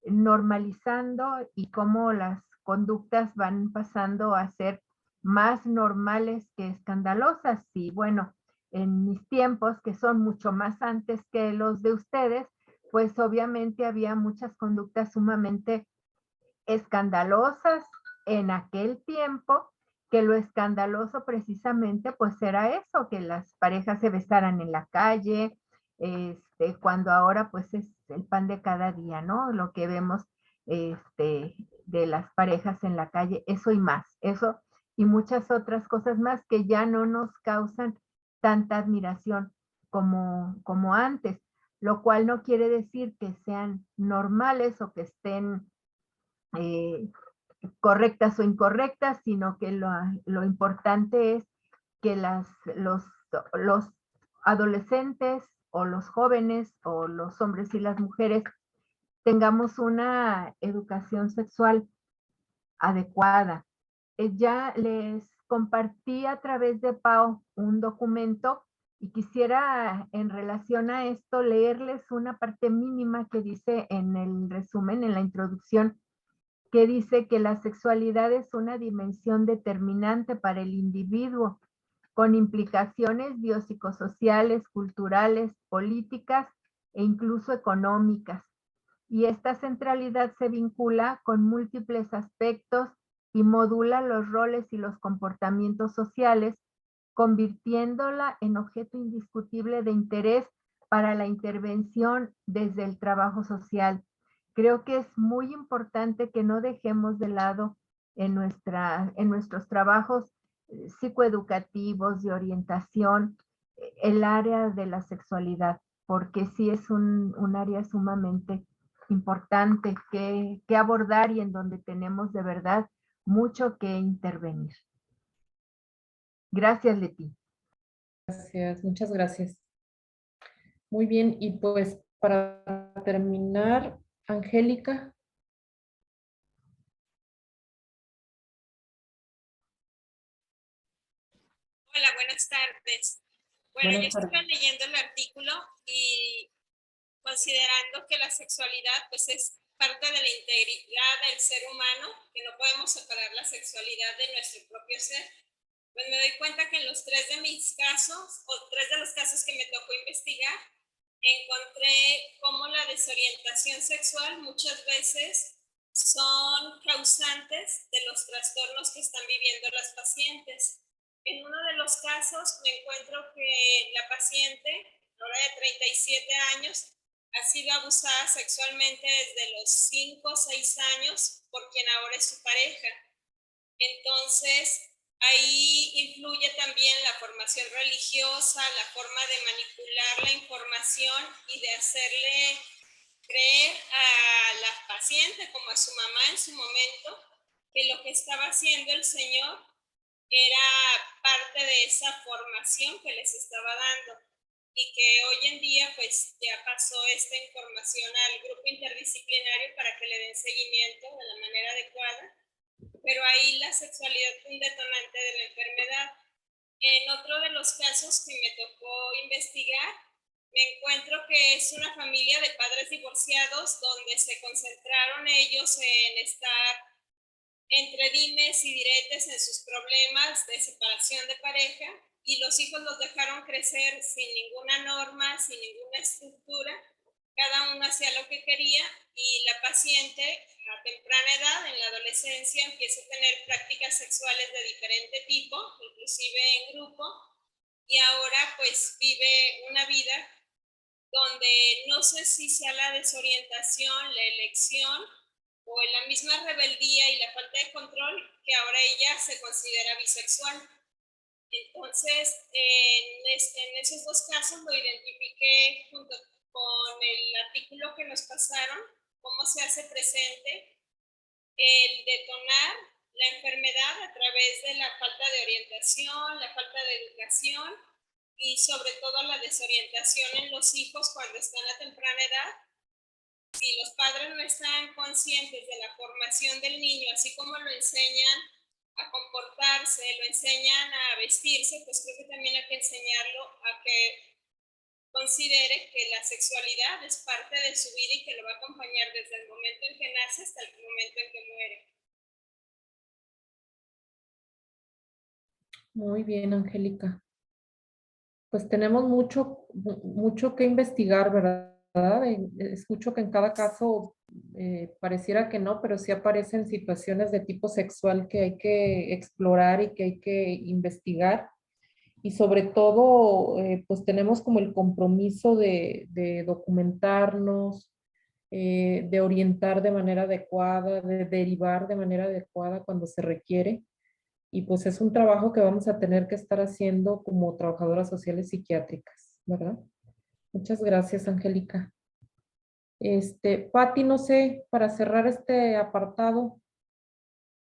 normalizando y cómo las conductas van pasando a ser más normales que escandalosas. Y bueno, en mis tiempos, que son mucho más antes que los de ustedes, pues obviamente había muchas conductas sumamente escandalosas en aquel tiempo, que lo escandaloso precisamente pues era eso, que las parejas se besaran en la calle, cuando ahora pues es el pan de cada día, ¿no? Lo que vemos de las parejas en la calle, eso y más, eso y muchas otras cosas más que ya no nos causan tanta admiración como antes, lo cual no quiere decir que sean normales o que estén eh, correctas o incorrectas, sino que lo importante es que los adolescentes o los jóvenes o los hombres y las mujeres tengamos una educación sexual adecuada. Ya les compartí a través de Pau un documento y quisiera en relación a esto leerles una parte mínima que dice en el resumen, en la introducción, que dice que la sexualidad es una dimensión determinante para el individuo, con implicaciones biopsicosociales, culturales, políticas e incluso económicas. Y esta centralidad se vincula con múltiples aspectos y modula los roles y los comportamientos sociales, convirtiéndola en objeto indiscutible de interés para la intervención desde el trabajo social. Creo que es muy importante que no dejemos de lado en nuestros trabajos psicoeducativos, de orientación, el área de la sexualidad, porque sí es un área sumamente importante que abordar y en donde tenemos de verdad mucho que intervenir. Gracias, Leti. Gracias, muchas gracias. Muy bien, y pues para terminar, Angélica. Hola, buenas tardes. Bueno, yo estuve leyendo el artículo y considerando que la sexualidad pues es parte de la integridad del ser humano, que no podemos separar la sexualidad de nuestro propio ser, pues me doy cuenta que en los tres de los casos que me tocó investigar, encontré cómo la desorientación sexual muchas veces son causantes de los trastornos que están viviendo las pacientes. En uno de los casos me encuentro que la paciente, ahora de 37 años, ha sido abusada sexualmente desde los 5 o 6 años por quien ahora es su pareja. Entonces, ahí influye también la formación religiosa, la forma de manipular la información y de hacerle creer a la paciente, como a su mamá en su momento, que lo que estaba haciendo el Señor era parte de esa formación que les estaba dando, y que hoy en día pues ya pasó esta información al grupo interdisciplinario para que le den seguimiento de la manera adecuada, pero ahí la sexualidad fue un detonante de la enfermedad. En otro de los casos que me tocó investigar, me encuentro que es una familia de padres divorciados donde se concentraron ellos en estar entre dimes y diretes en sus problemas de separación de pareja, y los hijos los dejaron crecer sin ninguna norma, sin ninguna estructura, cada uno hacía lo que quería, y la paciente a temprana edad, en la adolescencia, empieza a tener prácticas sexuales de diferente tipo, inclusive en grupo, y ahora pues vive una vida donde no sé si sea la desorientación, la elección o la misma rebeldía y la falta de control, que ahora ella se considera bisexual. Entonces, en esos dos casos lo identifiqué junto con el artículo que nos pasaron, cómo se hace presente el detonar la enfermedad a través de la falta de orientación, la falta de educación y sobre todo la desorientación en los hijos cuando están a temprana edad. Si los padres no están conscientes de la formación del niño, así como lo enseñan a comportarse, lo enseñan a vestirse, pues creo que también hay que enseñarlo a que considere que la sexualidad es parte de su vida y que lo va a acompañar desde el momento en que nace hasta el momento en que muere. Muy bien, Angélica. Pues tenemos mucho que investigar, ¿verdad? Escucho que en cada caso pareciera que no, pero sí aparecen situaciones de tipo sexual que hay que explorar y que hay que investigar. Y sobre todo, pues tenemos como el compromiso de documentarnos, de orientar de manera adecuada, de derivar de manera adecuada cuando se requiere. Y pues es un trabajo que vamos a tener que estar haciendo como trabajadoras sociales psiquiátricas, ¿verdad? Muchas gracias, Angélica. Pati, no sé, para cerrar este apartado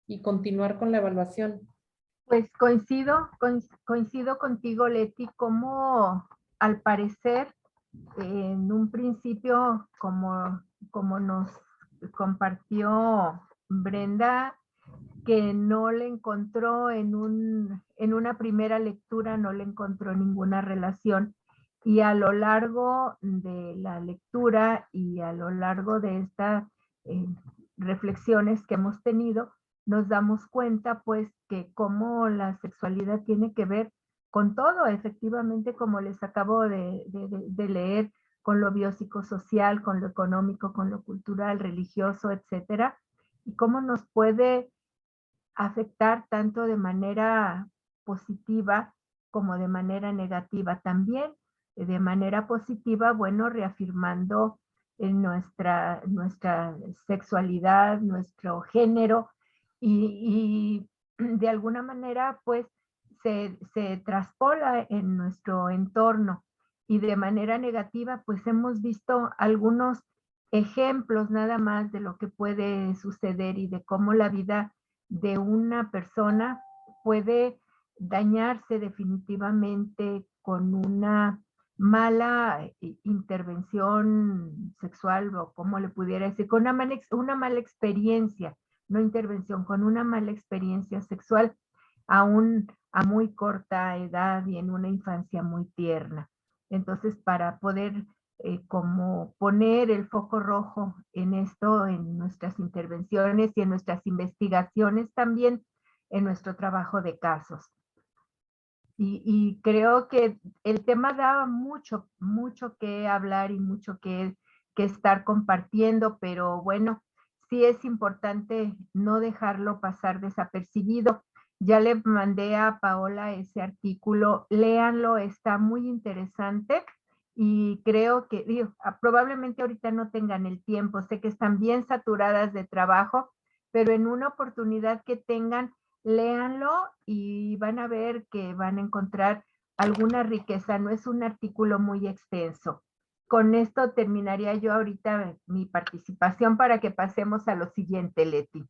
y continuar con la evaluación. Pues coincido contigo, Leti, como al parecer en un principio, como nos compartió Brenda, que no le encontró en una primera lectura, no le encontró ninguna relación. Y a lo largo de la lectura y a lo largo de estas reflexiones que hemos tenido, nos damos cuenta pues que cómo la sexualidad tiene que ver con todo, efectivamente, como les acabo de leer, con lo biopsicosocial, con lo económico, con lo cultural, religioso, etcétera, y cómo nos puede afectar tanto de manera positiva como de manera negativa. También de manera positiva, bueno, reafirmando en nuestra sexualidad, nuestro género, y de alguna manera pues se traspola en nuestro entorno. Y de manera negativa pues hemos visto algunos ejemplos nada más de lo que puede suceder y de cómo la vida de una persona puede dañarse definitivamente con una mala intervención sexual, o como le pudiera decir, con una mala experiencia, no intervención, con una mala experiencia sexual a muy corta edad y en una infancia muy tierna. Entonces, para poder como poner el foco rojo en esto, en nuestras intervenciones y en nuestras investigaciones también, en nuestro trabajo de casos. Y creo que el tema da mucho que hablar y mucho que estar compartiendo, pero bueno, sí es importante no dejarlo pasar desapercibido. Ya le mandé a Paola ese artículo, léanlo, está muy interesante y creo que, digo, probablemente ahorita no tengan el tiempo, sé que están bien saturadas de trabajo, pero en una oportunidad que tengan, léanlo y van a ver que van a encontrar alguna riqueza, no es un artículo muy extenso. Con esto terminaría yo ahorita mi participación para que pasemos a lo siguiente, Leti.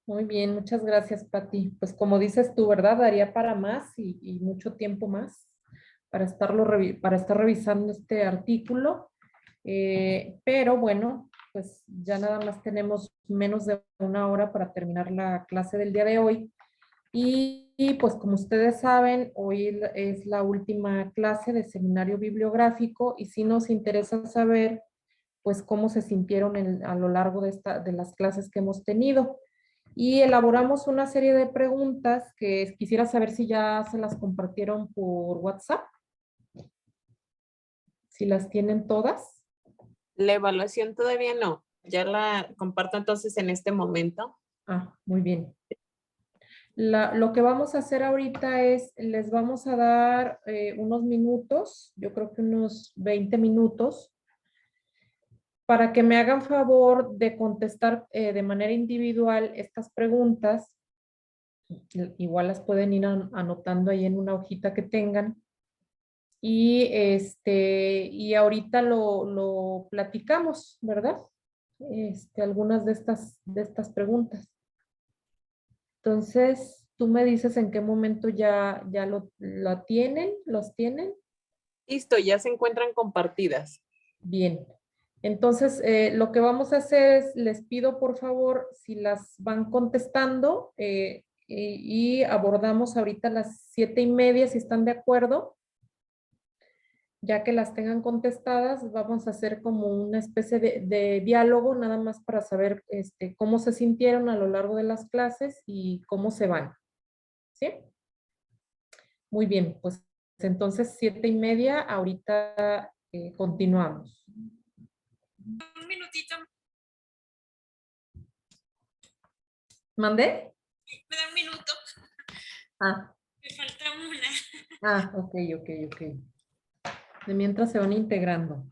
Muy bien, muchas gracias, Pati. Pues como dices tú, ¿verdad? Daría para más y mucho tiempo más para para estar revisando este artículo. Pero bueno, pues ya nada más tenemos menos de una hora para terminar la clase del día de hoy. Y pues como ustedes saben, hoy es la última clase de seminario bibliográfico y sí nos interesa saber pues cómo se sintieron a lo largo de las clases que hemos tenido. Y elaboramos una serie de preguntas que quisiera saber si ya se las compartieron por WhatsApp. Si las tienen todas. La evaluación todavía no. Ya la comparto entonces en este momento. Ah, muy bien. Lo que vamos a hacer ahorita es, les vamos a dar unos minutos, yo creo que unos 20 minutos, para que me hagan favor de contestar de manera individual estas preguntas. Igual las pueden ir anotando ahí en una hojita que tengan. Y ahorita lo platicamos, ¿verdad? Algunas de estas preguntas. Entonces, tú me dices en qué momento ya lo tienen, los tienen. Listo, ya se encuentran compartidas. Bien. Entonces, lo que vamos a hacer es, les pido por favor, si las van contestando y abordamos ahorita a las 7:30, si están de acuerdo. Ya que las tengan contestadas, vamos a hacer como una especie de diálogo, nada más para saber cómo se sintieron a lo largo de las clases y cómo se van. ¿Sí? Muy bien, pues entonces 7:30, ahorita continuamos. Un minutito. ¿Mandé? Me da un minuto. Ah. Me falta una. Ah, ok. De mientras se van integrando.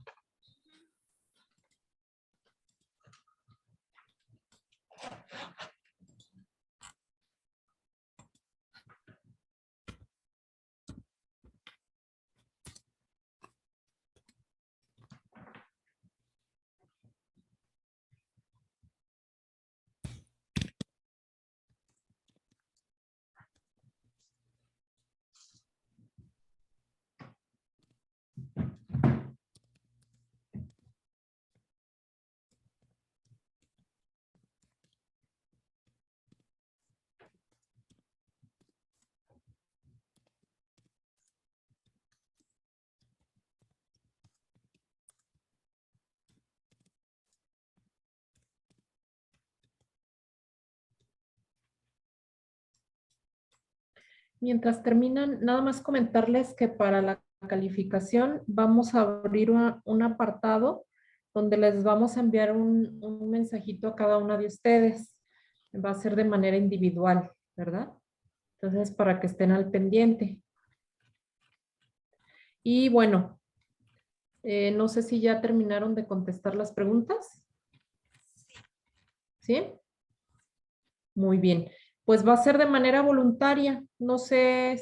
Mientras terminan, nada más comentarles que para la calificación vamos a abrir un apartado donde les vamos a enviar un mensajito a cada una de ustedes. Va a ser de manera individual, ¿verdad? Entonces, para que estén al pendiente. Y bueno, no sé si ya terminaron de contestar las preguntas. ¿Sí? Muy bien. Pues va a ser de manera voluntaria. No sé,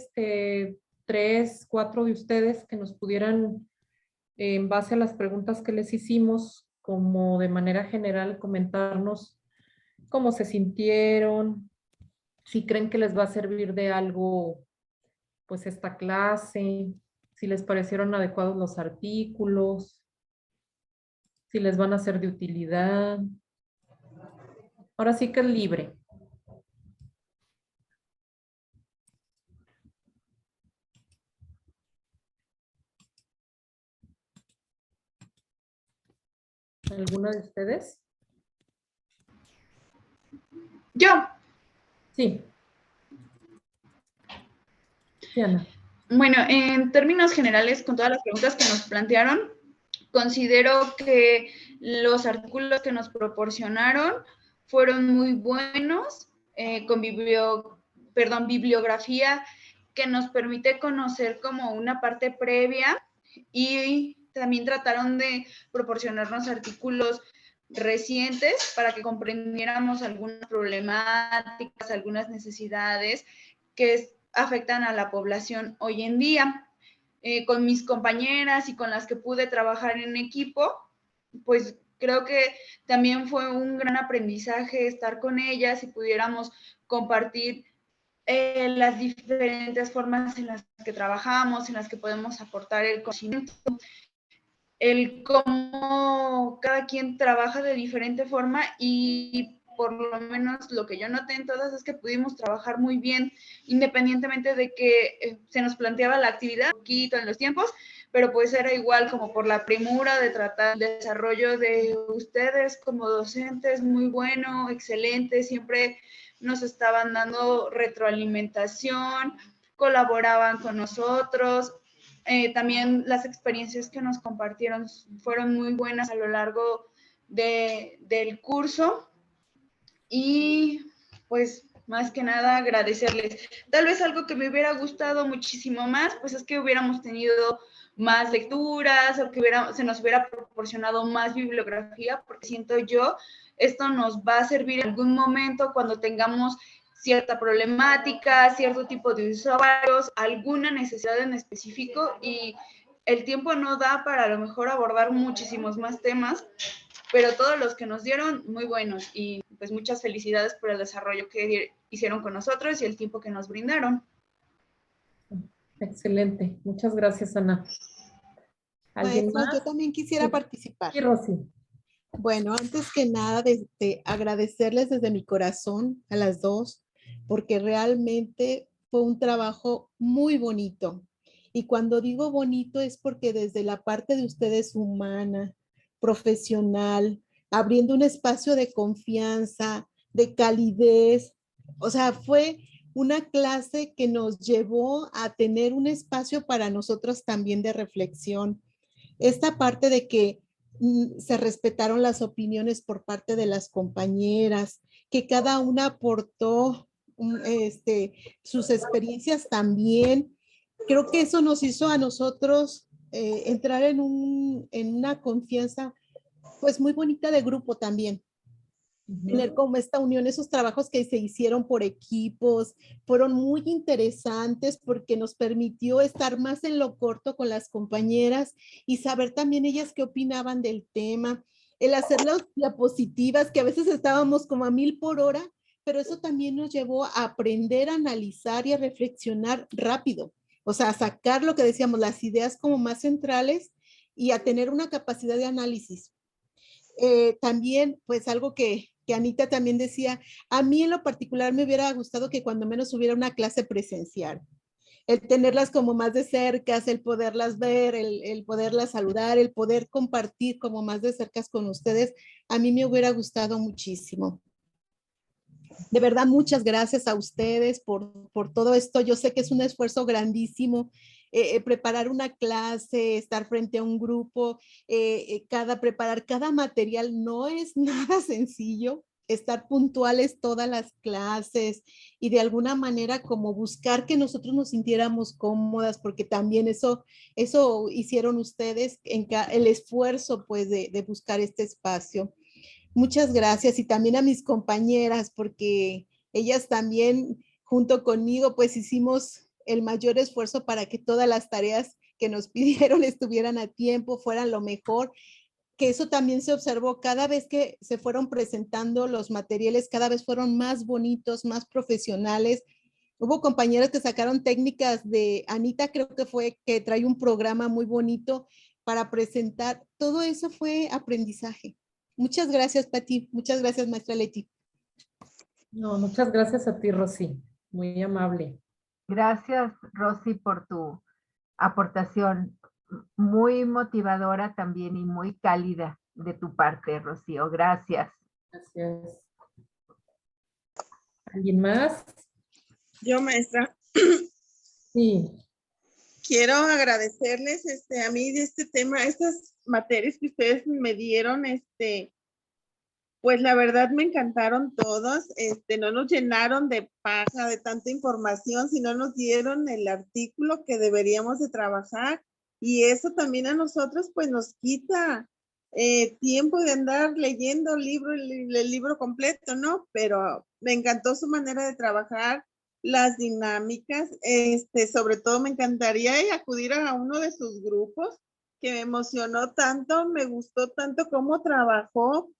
3, 4 de ustedes que nos pudieran, en base a las preguntas que les hicimos, como de manera general, comentarnos cómo se sintieron, si creen que les va a servir de algo, pues esta clase, si les parecieron adecuados los artículos, si les van a ser de utilidad. Ahora sí que es libre. ¿Alguna de ustedes? Yo. Sí. Sí, Ana. Bueno, en términos generales, con todas las preguntas que nos plantearon, considero que los artículos que nos proporcionaron fueron muy buenos, con bibliografía que nos permite conocer como una parte previa y También trataron de proporcionarnos artículos recientes para que comprendiéramos algunas problemáticas, algunas necesidades que afectan a la población hoy en día. Con mis compañeras y con las que pude trabajar en equipo, pues creo que también fue un gran aprendizaje estar con ellas y pudiéramos compartir las diferentes formas en las que trabajamos, en las que podemos aportar el conocimiento, el cómo cada quien trabaja de diferente forma, y por lo menos lo que yo noté en todas es que pudimos trabajar muy bien, independientemente de que se nos planteaba la actividad un poquito en los tiempos, pero pues era igual como por la premura de tratar el desarrollo de ustedes como docentes, muy bueno, excelente, siempre nos estaban dando retroalimentación, colaboraban con nosotros. También las experiencias que nos compartieron fueron muy buenas a lo largo del curso, y pues más que nada agradecerles. Tal vez algo que me hubiera gustado muchísimo más, pues es que hubiéramos tenido más lecturas, o que se nos hubiera proporcionado más bibliografía, porque siento yo, esto nos va a servir en algún momento cuando tengamos cierta problemática, cierto tipo de usuarios, alguna necesidad en específico, y el tiempo no da para a lo mejor abordar muchísimos más temas, pero todos los que nos dieron, muy buenos, y pues muchas felicidades por el desarrollo que hicieron con nosotros y el tiempo que nos brindaron. Excelente. Muchas gracias, Ana. ¿Alguien Maestra, más? yo también quisiera Sí. participar. Sí, Rosy. Bueno, antes que nada, agradecerles desde mi corazón a las dos, porque realmente fue un trabajo muy bonito. Y cuando digo bonito es porque desde la parte de ustedes humana, profesional, abriendo un espacio de confianza, de calidez, o sea, fue una clase que nos llevó a tener un espacio para nosotros también de reflexión. Esta parte de que se respetaron las opiniones por parte de las compañeras, que cada una aportó sus experiencias también. Creo que eso nos hizo a nosotros entrar en una confianza pues muy bonita de grupo también. Tener como esta unión, esos trabajos que se hicieron por equipos, fueron muy interesantes porque nos permitió estar más en lo corto con las compañeras y saber también ellas qué opinaban del tema, el hacer las diapositivas, que a veces estábamos como a 1000 por hora, pero eso también nos llevó a aprender a analizar y a reflexionar rápido, o sea, a sacar lo que decíamos, las ideas como más centrales y a tener una capacidad de análisis. También, pues algo que Anita también decía, a mí en lo particular me hubiera gustado que cuando menos hubiera una clase presencial, el tenerlas como más de cerca, el poderlas ver, el poderlas saludar, el poder compartir como más de cerca con ustedes, a mí me hubiera gustado muchísimo. De verdad, muchas gracias a ustedes por todo esto. Yo sé que es un esfuerzo grandísimo preparar una clase, estar frente a un grupo, preparar cada material no es nada sencillo. Estar puntuales todas las clases y de alguna manera como buscar que nosotros nos sintiéramos cómodas, porque también eso hicieron ustedes en el esfuerzo pues de buscar este espacio. Muchas gracias y también a mis compañeras porque ellas también junto conmigo pues hicimos el mayor esfuerzo para que todas las tareas que nos pidieron estuvieran a tiempo, fueran lo mejor, que eso también se observó cada vez que se fueron presentando los materiales, cada vez fueron más bonitos, más profesionales. Hubo compañeras que sacaron técnicas de Anita, creo que fue que trae un programa muy bonito para presentar. Todo eso fue aprendizaje. Muchas gracias, Pati. Muchas gracias, maestra Leti. No, muchas gracias a ti, Rosy. Muy amable. Gracias, Rosy, por tu aportación muy motivadora también y muy cálida de tu parte, Rocío. Gracias. Gracias. ¿Alguien más? Yo, maestra. Sí. Quiero agradecerles a mí de este tema, estas materias que ustedes me dieron, pues la verdad me encantaron todos, no nos llenaron de paja, de tanta información, sino nos dieron el artículo que deberíamos de trabajar Y eso también a nosotros pues nos quita tiempo de andar leyendo el libro completo, ¿no? Pero me encantó su manera de trabajar, las dinámicas, sobre todo me encantaría acudir a uno de sus grupos que me emocionó tanto, me gustó tanto cómo trabajó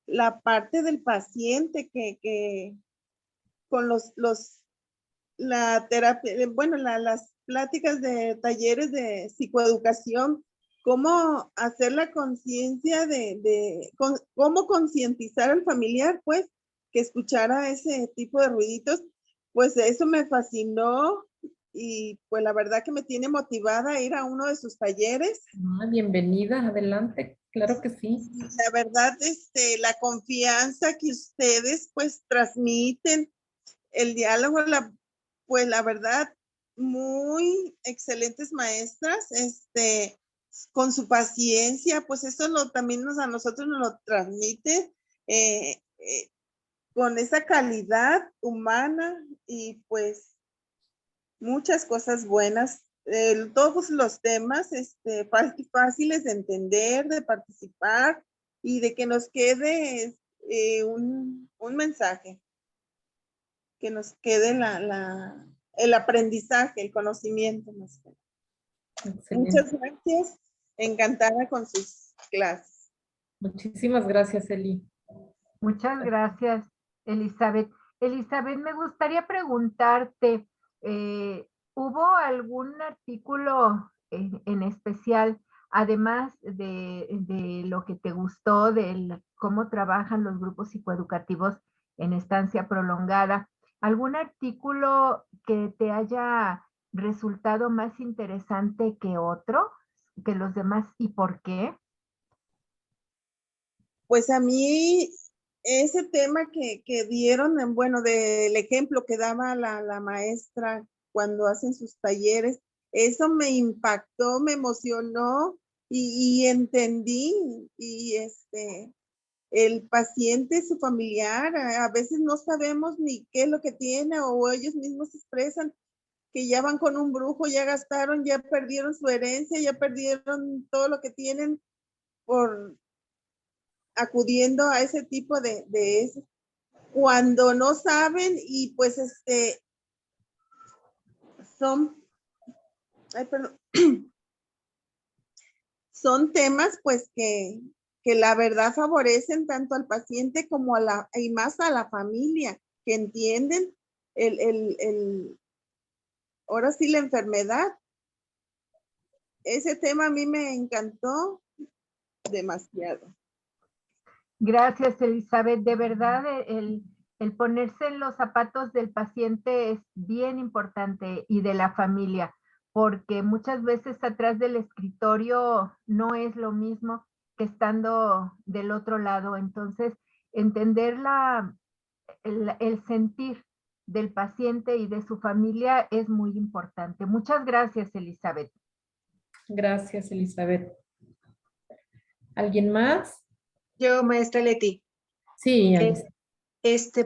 la parte del paciente que con la terapia, bueno, las pláticas de talleres de psicoeducación, cómo hacer la conciencia cómo concientizar al familiar, pues, que escuchara ese tipo de ruiditos, pues eso me fascinó y pues la verdad que me tiene motivada a ir a uno de sus talleres. Bienvenida, adelante, claro que sí. La verdad, la confianza que ustedes pues transmiten, el diálogo, pues la verdad, muy excelentes maestras, con su paciencia, pues eso también a nosotros nos lo transmite con esa calidad humana y pues muchas cosas buenas. Todos los temas fáciles de entender, de participar y de que nos quede un mensaje, que nos quede el aprendizaje, el conocimiento. Muchas gracias, encantada con sus clases. Muchísimas gracias, Eli. Muchas gracias, Elizabeth. Elizabeth, me gustaría preguntarte, ¿hubo algún artículo en especial, además de lo que te gustó, de cómo trabajan los grupos psicoeducativos en estancia prolongada, algún artículo que te haya resultado más interesante que otro, que los demás, y por qué? Pues a mí ese tema que dieron, bueno, del ejemplo que daba la maestra cuando hacen sus talleres, eso me impactó, me emocionó y entendí y el paciente, su familiar, a veces no sabemos ni qué es lo que tiene o ellos mismos expresan que ya van con un brujo, ya gastaron, ya perdieron su herencia, ya perdieron todo lo que tienen por acudiendo a ese tipo de eso, cuando no saben y pues son, ay, perdón, son temas pues que la verdad favorecen tanto al paciente como y más a la familia, que entienden ahora sí la enfermedad. Ese tema a mí me encantó demasiado. Gracias, Elizabeth. De verdad, el ponerse en los zapatos del paciente es bien importante y de la familia, porque muchas veces atrás del escritorio no es lo mismo que estando del otro lado. Entonces, entender el sentir del paciente y de su familia es muy importante. Muchas gracias, Elizabeth. Gracias, Elizabeth. ¿Alguien más? Yo, maestra Leti. Sí, Alice.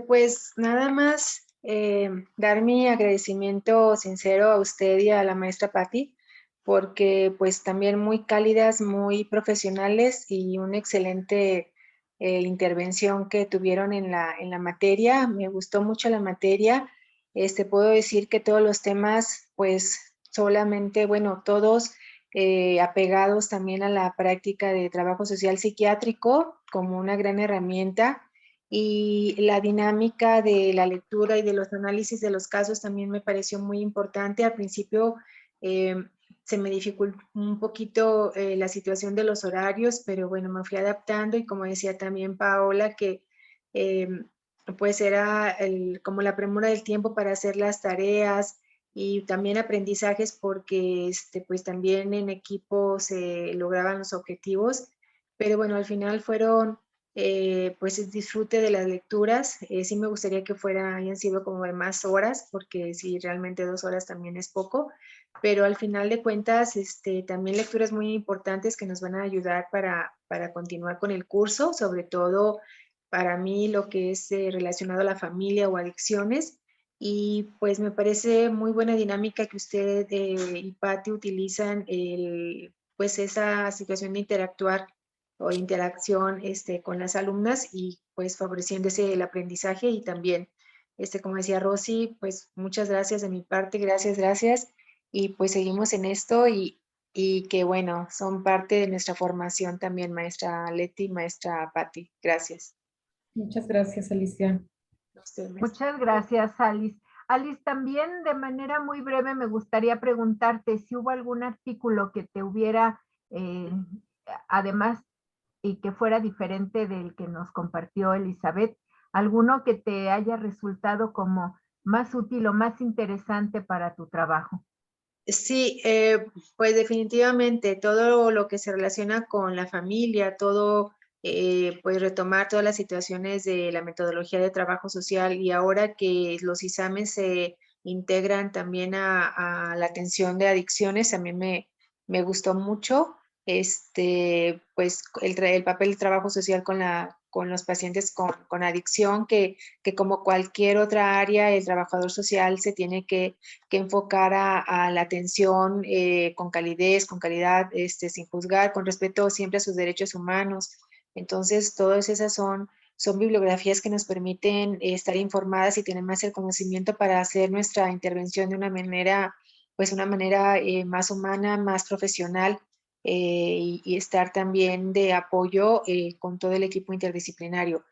Pues nada más dar mi agradecimiento sincero a usted y a la maestra Patti, porque pues también muy cálidas, muy profesionales y una excelente intervención que tuvieron en la materia. Me gustó mucho la materia. Puedo decir que todos los temas, pues solamente, bueno, todos apegados también a la práctica de trabajo social psiquiátrico como una gran herramienta. Y la dinámica de la lectura y de los análisis de los casos también me pareció muy importante. Al principio se me dificultó un poquito la situación de los horarios, pero bueno, me fui adaptando y como decía también Paola, que pues era como la premura del tiempo para hacer las tareas y también aprendizajes porque pues también en equipo se lograban los objetivos, pero bueno, al final fueron pues el disfrute de las lecturas. Sí me gustaría que hayan sido como de más horas, porque sí, realmente 2 horas también es poco, pero al final de cuentas también lecturas muy importantes que nos van a ayudar para continuar con el curso, sobre todo para mí lo que es relacionado a la familia o adicciones. y pues me parece muy buena dinámica que usted y Patti utilizan pues esa situación de interactuar o interacción con las alumnas y pues favoreciéndose el aprendizaje y también, como decía Rosy, pues muchas gracias de mi parte, gracias y pues seguimos en esto y que bueno, son parte de nuestra formación también, maestra Leti, maestra Patti, gracias. Muchas gracias, Alicia. A usted, maestra. Muchas gracias, Alice. Alice, también de manera muy breve me gustaría preguntarte si hubo algún artículo que te hubiera, además, y que fuera diferente del que nos compartió Elizabeth, alguno que te haya resultado como más útil o más interesante para tu trabajo. Sí, pues definitivamente todo lo que se relaciona con la familia, todo, pues retomar todas las situaciones de la metodología de trabajo social y ahora que los ISAMES se integran también a la atención de adicciones, a mí me gustó mucho pues el papel del trabajo social con los pacientes con adicción, que como cualquier otra área, el trabajador social se tiene que enfocar a la atención con calidez, con calidad, sin juzgar, con respeto siempre a sus derechos humanos. Entonces, todas esas son bibliografías que nos permiten estar informadas y tener más el conocimiento para hacer nuestra intervención de una manera, pues una manera más humana, más profesional y estar también de apoyo con todo el equipo interdisciplinario.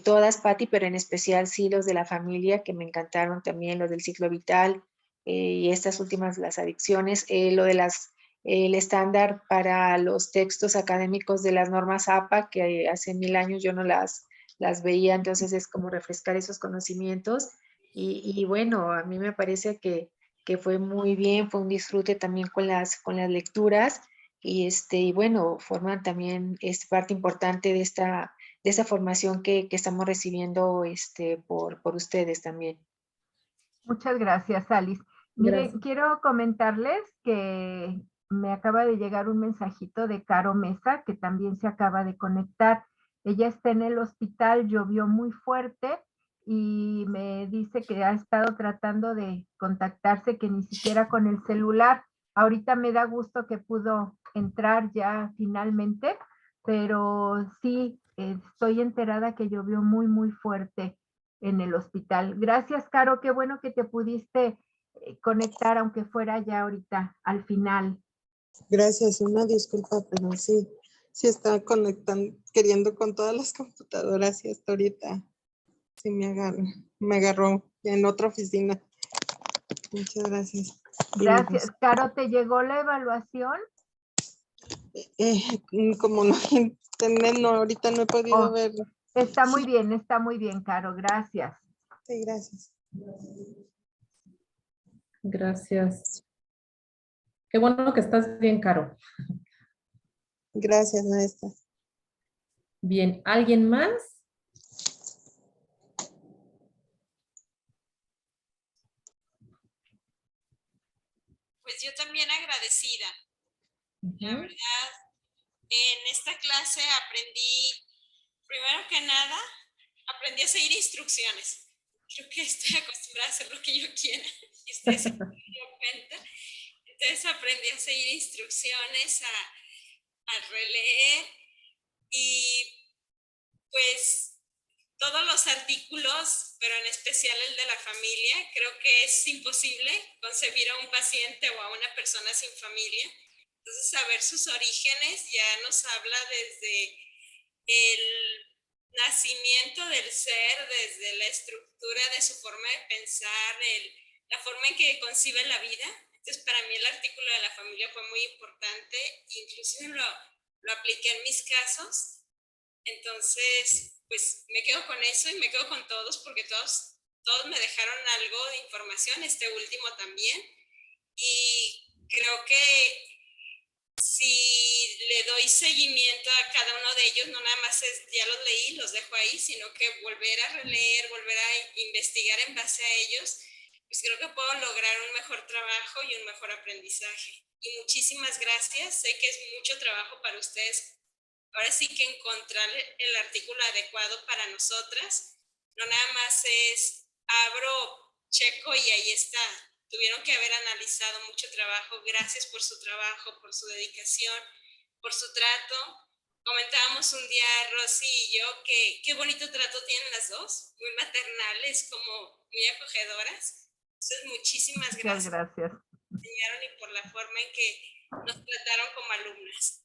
Todas, Patti, pero en especial sí los de la familia, que me encantaron también, los del ciclo vital y estas últimas, las adicciones, lo de el estándar para los textos académicos de las normas APA, que hace 1000 años yo no las veía, entonces es como refrescar esos conocimientos y bueno, a mí me parece que fue muy bien, fue un disfrute también con las lecturas y bueno, forman también parte importante de esta formación que estamos recibiendo por ustedes también. Muchas gracias, Alice. Miren, Gracias. quiero comentarles que me acaba de llegar un mensajito de Caro Mesa, que también se acaba de conectar. Ella está en el hospital, llovió muy fuerte y me dice que ha estado tratando de contactarse, que ni siquiera con el celular. Ahorita me da gusto que pudo entrar ya finalmente, pero sí, estoy enterada que llovió muy, muy fuerte en el hospital. Gracias, Caro, qué bueno que te pudiste conectar, aunque fuera ya ahorita, al final. Gracias, una disculpa, pero sí estaba conectando, queriendo con todas las computadoras y hasta ahorita sí me agarró en otra oficina. Muchas gracias. Gracias. Caro, ¿te llegó la evaluación? Como no internet, no, ahorita no he podido verlo. Está muy bien, Caro, gracias. Sí, gracias. Gracias. Qué bueno que estás bien, Caro. Gracias, maestra. Bien, ¿alguien más? Pues yo también agradecida. La verdad, en esta clase aprendí, primero que nada, aprendí a seguir instrucciones. Creo que estoy acostumbrada a hacer lo que yo quiera y ustedes se dan cuenta. Entonces aprendí a seguir instrucciones, a releer y pues todos los artículos, pero en especial el de la familia, creo que es imposible concebir a un paciente o a una persona sin familia. Entonces, saber sus orígenes ya nos habla desde el nacimiento del ser, desde la estructura de su forma de pensar, la forma en que concibe la vida. Entonces, para mí el artículo de la familia fue muy importante, inclusive lo apliqué en mis casos. Entonces, pues me quedo con eso y me quedo con todos porque todos me dejaron algo de información, este último también. Y creo que si le doy seguimiento a cada uno de ellos, no nada más es, ya los leí, los dejo ahí, sino que volver a releer, volver a investigar en base a ellos, pues creo que puedo lograr un mejor trabajo y un mejor aprendizaje. Y muchísimas gracias, sé que es mucho trabajo para ustedes. Ahora sí que encontrar el artículo adecuado para nosotras, no nada más es abro checo y ahí está. Tuvieron que haber analizado mucho trabajo. Gracias por su trabajo, por su dedicación, por su trato. Comentábamos un día, Rosy y yo, que qué bonito trato tienen las dos, muy maternales, como muy acogedoras. Entonces, muchísimas Muchas gracias. gracias. Enseñaron y por la forma en que nos trataron como alumnas.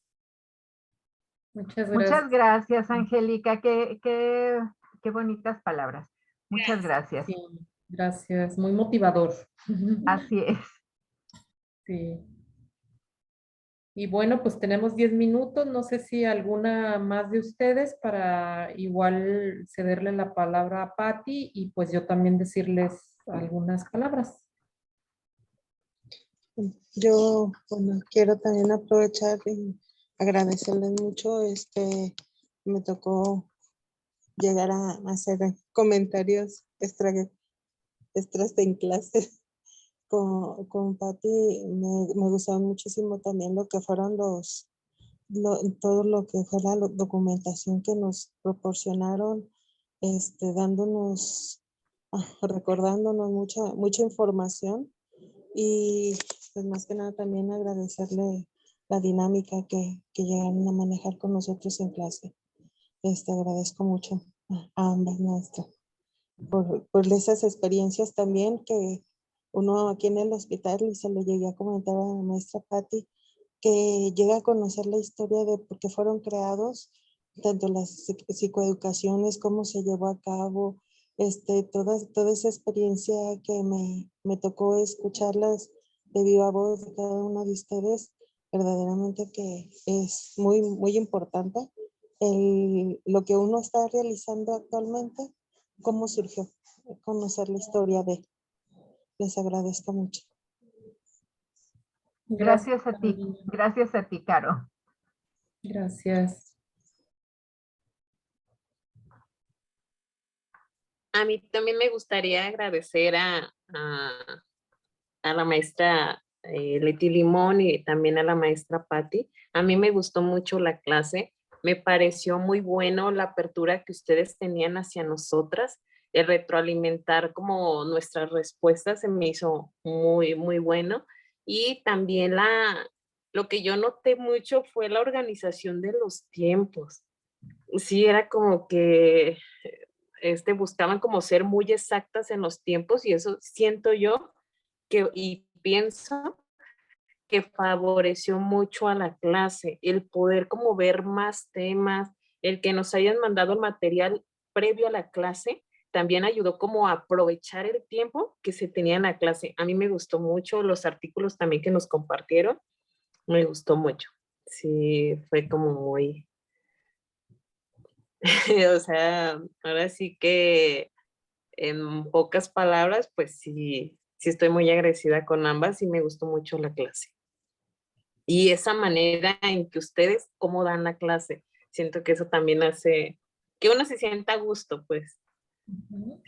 Muchas Muchas gracias. gracias, Angélica. Qué bonitas palabras. Muchas gracias. Sí, gracias. Muy motivador. Así es. Sí. Y bueno, pues tenemos 10 minutos. No sé si alguna más de ustedes para igual cederle la palabra a Patti y pues yo también decirles algunas palabras. Yo, bueno, quiero también aprovechar y agradecerles mucho. Me tocó llegar a hacer comentarios extras en clase con Patti. Me gustaron muchísimo también lo que fueron todo lo que fue la documentación que nos proporcionaron, dándonos, recordándonos mucha información. Y pues más que nada también agradecerle la dinámica que llegaron a manejar con nosotros en clase. Agradezco mucho a ambas maestras por esas experiencias también que uno aquí en el hospital, y se lo llegué a comentar a la maestra Patti, que llega a conocer la historia de por qué fueron creados, tanto las psicoeducaciones, cómo se llevó a cabo, toda esa experiencia que me tocó escucharlas de viva voz de cada uno de ustedes, verdaderamente que es muy, muy importante lo que uno está realizando actualmente, cómo surgió, conocer la historia de. Les agradezco mucho. Gracias a ti. Carolina. Gracias a ti, Caro. Gracias. A mí también me gustaría agradecer a la maestra Leti Limón y también a la maestra Patti. A mí me gustó mucho la clase. Me pareció muy bueno la apertura que ustedes tenían hacia nosotras. El retroalimentar como nuestras respuestas se me hizo muy, muy bueno. Y también lo que yo noté mucho fue la organización de los tiempos. Sí, era como que buscaban como ser muy exactas en los tiempos, y eso siento yo y pienso que favoreció mucho a la clase, el poder como ver más temas, el que nos hayan mandado el material previo a la clase, también ayudó como a aprovechar el tiempo que se tenía en la clase. A mí me gustó mucho los artículos también que nos compartieron, me gustó mucho. Sí, fue como muy, o sea, ahora sí que en pocas palabras, pues sí, sí estoy muy agradecida con ambas y me gustó mucho la clase. Y esa manera en que ustedes cómo dan la clase, siento que eso también hace que uno se sienta a gusto, pues.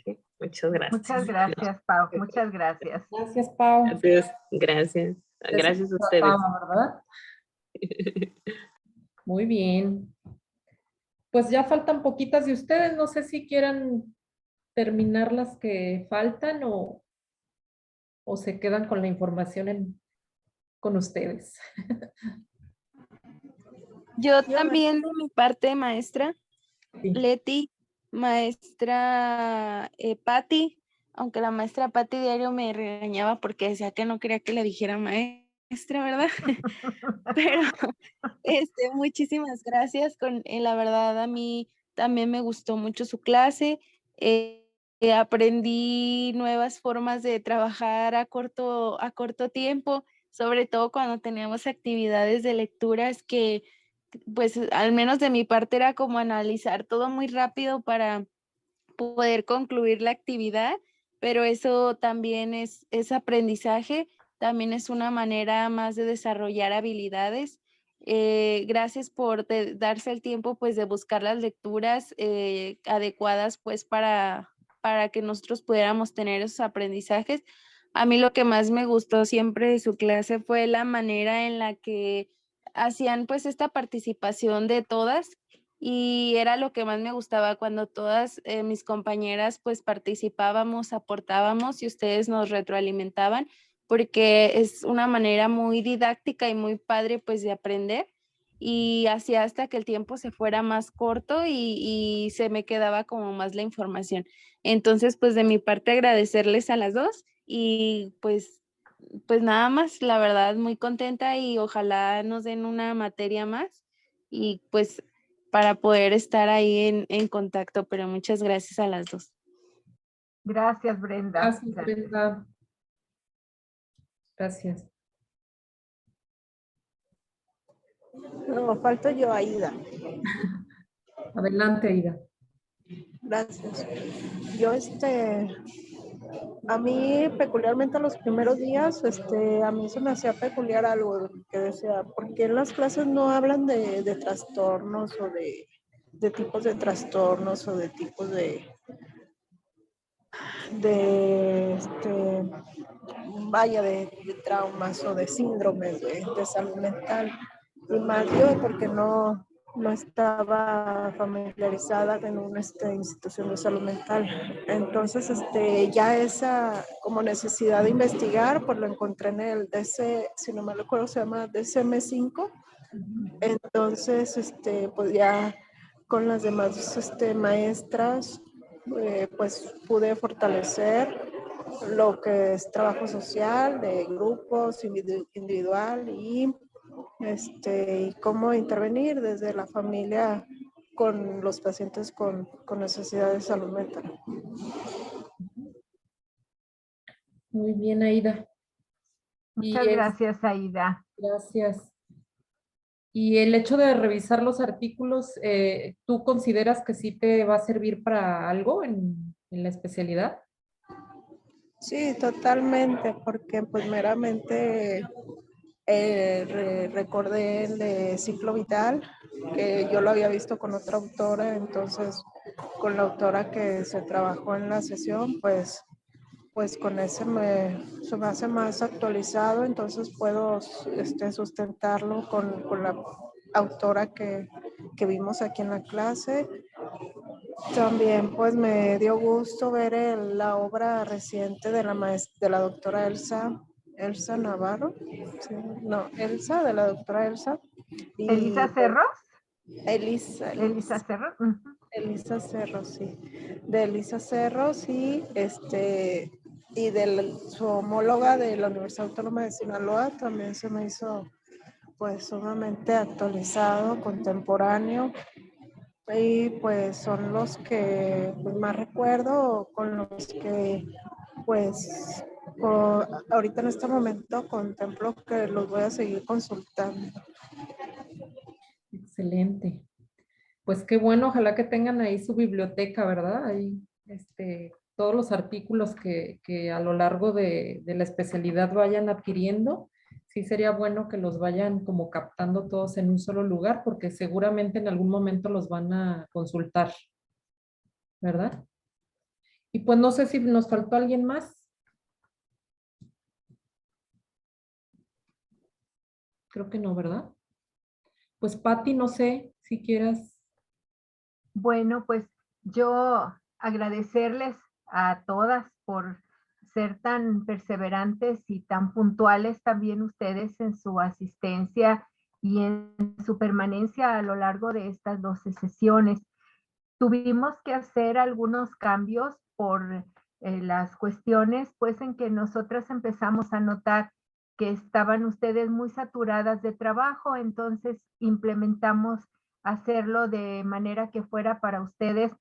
Sí, muchas gracias. Muchas gracias, Pau. Muchas gracias. Gracias, Pau. Gracias, gracias. Gracias a ustedes. ¿Verdad? Muy bien. Pues ya faltan poquitas de ustedes. No sé si quieran terminar las que faltan o se quedan con la información con ustedes. Yo también de mi parte, maestra Sí. Leti, maestra Patti, aunque la maestra Patti diario me regañaba porque decía que no quería que le dijera maestra, ¿verdad? Pero muchísimas gracias. La verdad, a mí también me gustó mucho su clase. Aprendí nuevas formas de trabajar a corto tiempo, sobre todo cuando teníamos actividades de lecturas que, pues, al menos de mi parte era como analizar todo muy rápido para poder concluir la actividad, pero eso también es aprendizaje, también es una manera más de desarrollar habilidades. Gracias por darse el tiempo, pues, de buscar las lecturas adecuadas, pues, para que nosotros pudiéramos tener esos aprendizajes. A mí lo que más me gustó siempre de su clase fue la manera en la que hacían, pues, esta participación de todas. y era lo que más me gustaba cuando todas mis compañeras pues participábamos, aportábamos y ustedes nos retroalimentaban, porque es una manera muy didáctica y muy padre pues de aprender, y hacía hasta que el tiempo se fuera más corto y se me quedaba como más la información. Entonces, pues de mi parte agradecerles a las dos y pues nada más, la verdad muy contenta y ojalá nos den una materia más y pues para poder estar ahí en contacto, pero muchas gracias a las dos. Gracias, Brenda. Gracias, Brenda. Gracias. No, falto yo, Aida. Adelante, Aida. Gracias. Yo, a mí peculiarmente los primeros días, a mí se me hacía peculiar algo que decía, ¿por qué en las clases no hablan de trastornos o de tipos de trastornos o de tipos de traumas o de síndromes de salud mental? Y más yo porque no estaba familiarizada en una institución de salud mental. Entonces, ya esa como necesidad de investigar, pues lo encontré en el DC, si no me recuerdo, se llama DCM5. Entonces, pues ya con las demás maestras, pues pude fortalecer lo que es trabajo social, de grupos, individual y cómo intervenir desde la familia con los pacientes con necesidades de salud mental. Muy bien, Aida. Muchas gracias, Aida. Gracias. Y el hecho de revisar los artículos, ¿tú consideras que sí te va a servir para algo en la especialidad? Sí, totalmente, porque pues meramente recordé el de Ciclo Vital, que yo lo había visto con otra autora, entonces con la autora que se trabajó en la sesión, pues con ese se me hace más actualizado, entonces puedo sustentarlo con la autora que vimos aquí en la clase. También pues me dio gusto ver la obra reciente de la doctora Elsa Navarro, sí, no, Elsa, de la doctora Elsa. Y, ¿Elisa Cerros? Elisa Cerros. Elisa Cerros, sí. De Elisa Cerros y y de su homóloga de la Universidad Autónoma de Sinaloa también se me hizo pues sumamente actualizado, contemporáneo, y pues son los que pues, más recuerdo, con los que pues ahorita en este momento contemplo que los voy a seguir consultando. Excelente. Pues qué bueno, ojalá que tengan ahí su biblioteca, ¿verdad? Ahí, todos los artículos que a lo largo de la especialidad vayan adquiriendo. Sí sería bueno que los vayan como captando todos en un solo lugar, porque seguramente en algún momento los van a consultar, ¿verdad? Y pues no sé si nos faltó alguien más. Creo que no, ¿verdad? Pues Patti, no sé si quieras. Bueno, pues yo agradecerles a todas por ser tan perseverantes y tan puntuales también ustedes en su asistencia y en su permanencia a lo largo de estas 12 sesiones. Tuvimos que hacer algunos cambios por las cuestiones, pues en que nosotras empezamos a notar que estaban ustedes muy saturadas de trabajo, entonces implementamos hacerlo de manera que fuera para ustedes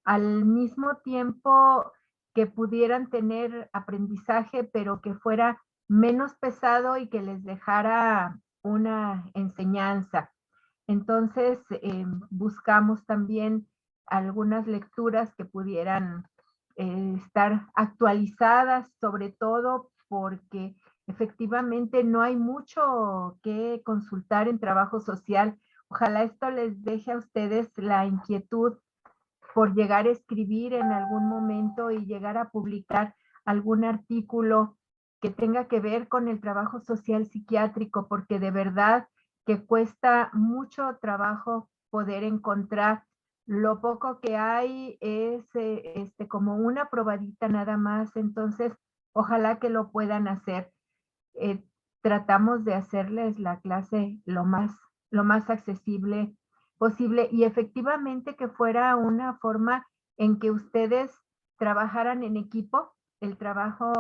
al mismo tiempo que pudieran tener aprendizaje, pero que fuera menos pesado y que les dejara una enseñanza. Entonces, buscamos también algunas lecturas que pudieran estar actualizadas, sobre todo porque efectivamente no hay mucho que consultar en trabajo social. Ojalá esto les deje a ustedes la inquietud por llegar a escribir en algún momento y llegar a publicar algún artículo que tenga que ver con el trabajo social psiquiátrico, porque de verdad que cuesta mucho trabajo poder encontrar. Lo poco que hay es como una probadita nada más, entonces ojalá que lo puedan hacer. Tratamos de hacerles la clase lo más accesible posible y efectivamente que fuera una forma en que ustedes trabajaran en equipo, el trabajo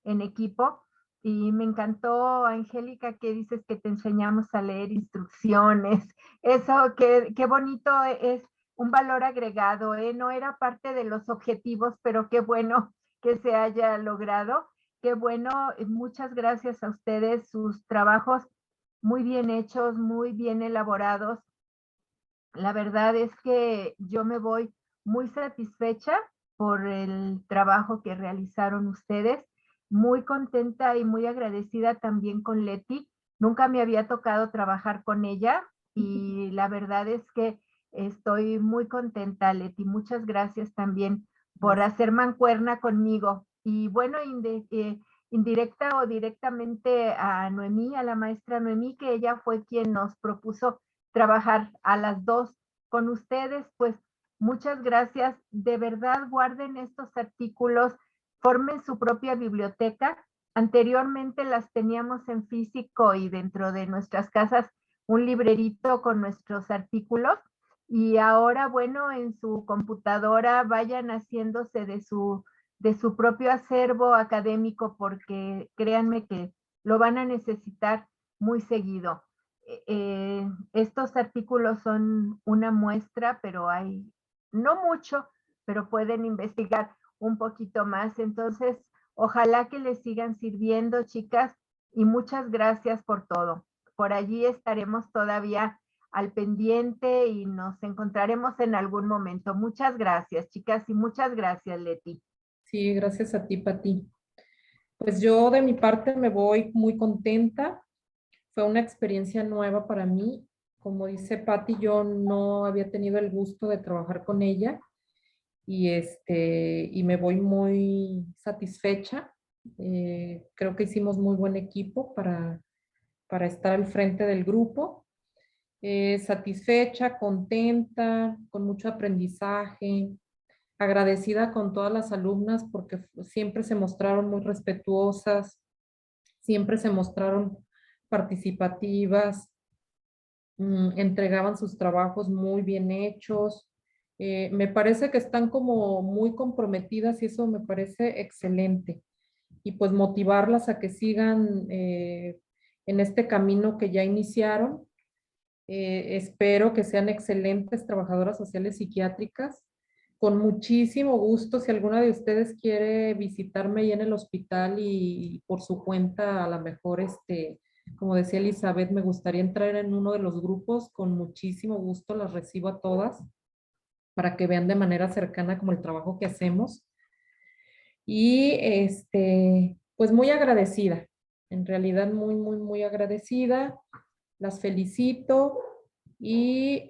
en equipo. Y me encantó, Angélica, que dices que te enseñamos a leer instrucciones. Eso, qué bonito, es un valor agregado, ¿eh? No era parte de los objetivos, pero qué bueno que se haya logrado. Qué bueno, muchas gracias a ustedes, sus trabajos muy bien hechos, muy bien elaborados. La verdad es que yo me voy muy satisfecha por el trabajo que realizaron ustedes, muy contenta y muy agradecida también con Leti. Nunca me había tocado trabajar con ella y la verdad es que estoy muy contenta, Leti. Muchas gracias también por hacer mancuerna conmigo. Y bueno, indirecta o directamente a Noemí, a la maestra Noemí, que ella fue quien nos propuso trabajar a las dos con ustedes, pues muchas gracias. De verdad, guarden estos artículos, formen su propia biblioteca. Anteriormente las teníamos en físico y dentro de nuestras casas un librerito con nuestros artículos y ahora, bueno, en su computadora vayan haciéndose de su propio acervo académico porque créanme que lo van a necesitar muy seguido. Estos artículos son una muestra, pero hay no mucho, pero pueden investigar un poquito más. Entonces, ojalá que les sigan sirviendo, chicas, y muchas gracias por todo. Por allí estaremos todavía al pendiente y nos encontraremos en algún momento. Muchas gracias, chicas, y muchas gracias, Leti. Sí, gracias a ti, Pati. Pues yo de mi parte me voy muy contenta. Fue una experiencia nueva para mí. Como dice Pati, yo no había tenido el gusto de trabajar con ella y me voy muy satisfecha. Creo que hicimos muy buen equipo para estar al frente del grupo. Satisfecha, contenta, con mucho aprendizaje, agradecida con todas las alumnas porque siempre se mostraron muy respetuosas, siempre se mostraron participativas, entregaban sus trabajos muy bien hechos. Me parece que están como muy comprometidas y eso me parece excelente. Y pues motivarlas a que sigan en este camino que ya iniciaron. Espero que sean excelentes trabajadoras sociales psiquiátricas. Con muchísimo gusto, si alguna de ustedes quiere visitarme ahí en el hospital y por su cuenta, a lo mejor, como decía Elizabeth, me gustaría entrar en uno de los grupos, con muchísimo gusto las recibo a todas para que vean de manera cercana como el trabajo que hacemos. Y pues muy agradecida, en realidad muy, muy, muy agradecida. Las felicito y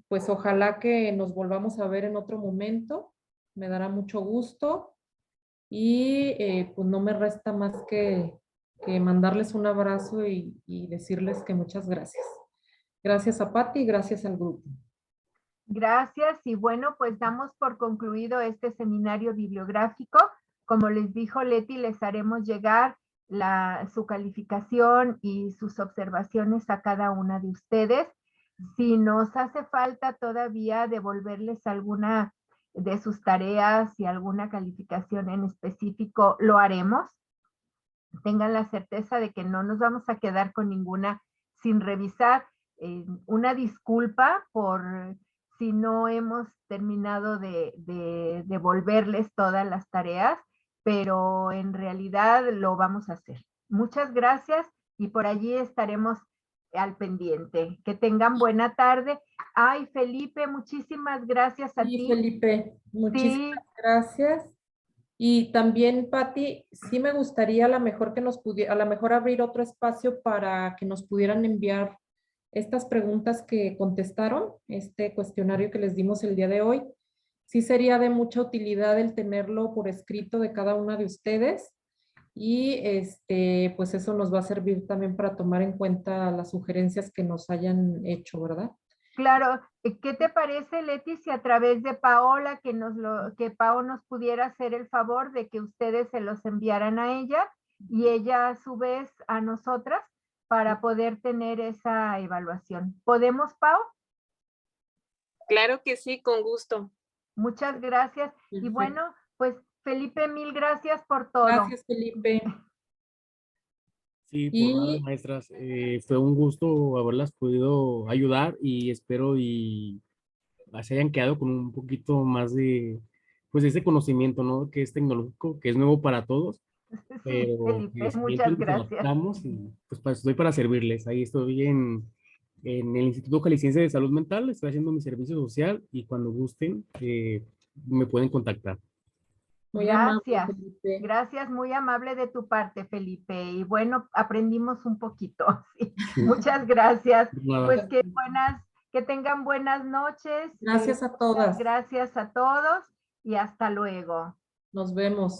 pues ojalá que nos volvamos a ver en otro momento. Me dará mucho gusto y pues no me resta más que mandarles un abrazo y decirles que muchas gracias. Gracias a Pati y gracias al grupo. Gracias y bueno, pues damos por concluido este seminario bibliográfico. Como les dijo Leti, les haremos llegar su calificación y sus observaciones a cada una de ustedes. Si nos hace falta todavía devolverles alguna de sus tareas y alguna calificación en específico, lo haremos. Tengan la certeza de que no nos vamos a quedar con ninguna sin revisar. Una disculpa por si no hemos terminado de devolverles todas las tareas, pero en realidad lo vamos a hacer. Muchas gracias y por allí estaremos al pendiente. Que tengan buena tarde. Ay, Felipe, muchísimas gracias a ti. Sí, Felipe, muchísimas gracias. Y también, Pati, sí me gustaría a lo mejor que nos pudiera, a lo mejor abrir otro espacio para que nos pudieran enviar estas preguntas que contestaron, este cuestionario que les dimos el día de hoy. Sí sería de mucha utilidad el tenerlo por escrito de cada una de ustedes y pues eso nos va a servir también para tomar en cuenta las sugerencias que nos hayan hecho, ¿verdad? Claro, ¿qué te parece, Leti, si a través de Paola, que Pao nos pudiera hacer el favor de que ustedes se los enviaran a ella y ella a su vez a nosotras para poder tener esa evaluación? ¿Podemos, Pao? Claro que sí, con gusto. Muchas gracias. Y Perfecto. bueno, pues Felipe, mil gracias por todo. Gracias, Felipe. Sí, por nada, Y maestras. Fue un gusto haberlas podido ayudar y espero y se hayan quedado con un poquito más de, pues, ese conocimiento, ¿no? Que es tecnológico, que es nuevo para todos, Sí, pero Felipe, que muchas nos gracias. adaptamos y pues estoy para servirles. Ahí estoy en el Instituto Jalisciense de Salud Mental, estoy haciendo mi servicio social y cuando gusten me pueden contactar. muy amable, Gracias. Felipe. Gracias, muy amable de tu parte, Felipe. Y bueno, aprendimos un poquito. Sí. Muchas gracias. Nada. Pues que tengan buenas noches. Gracias a todas. Gracias a todos y hasta luego. Nos vemos.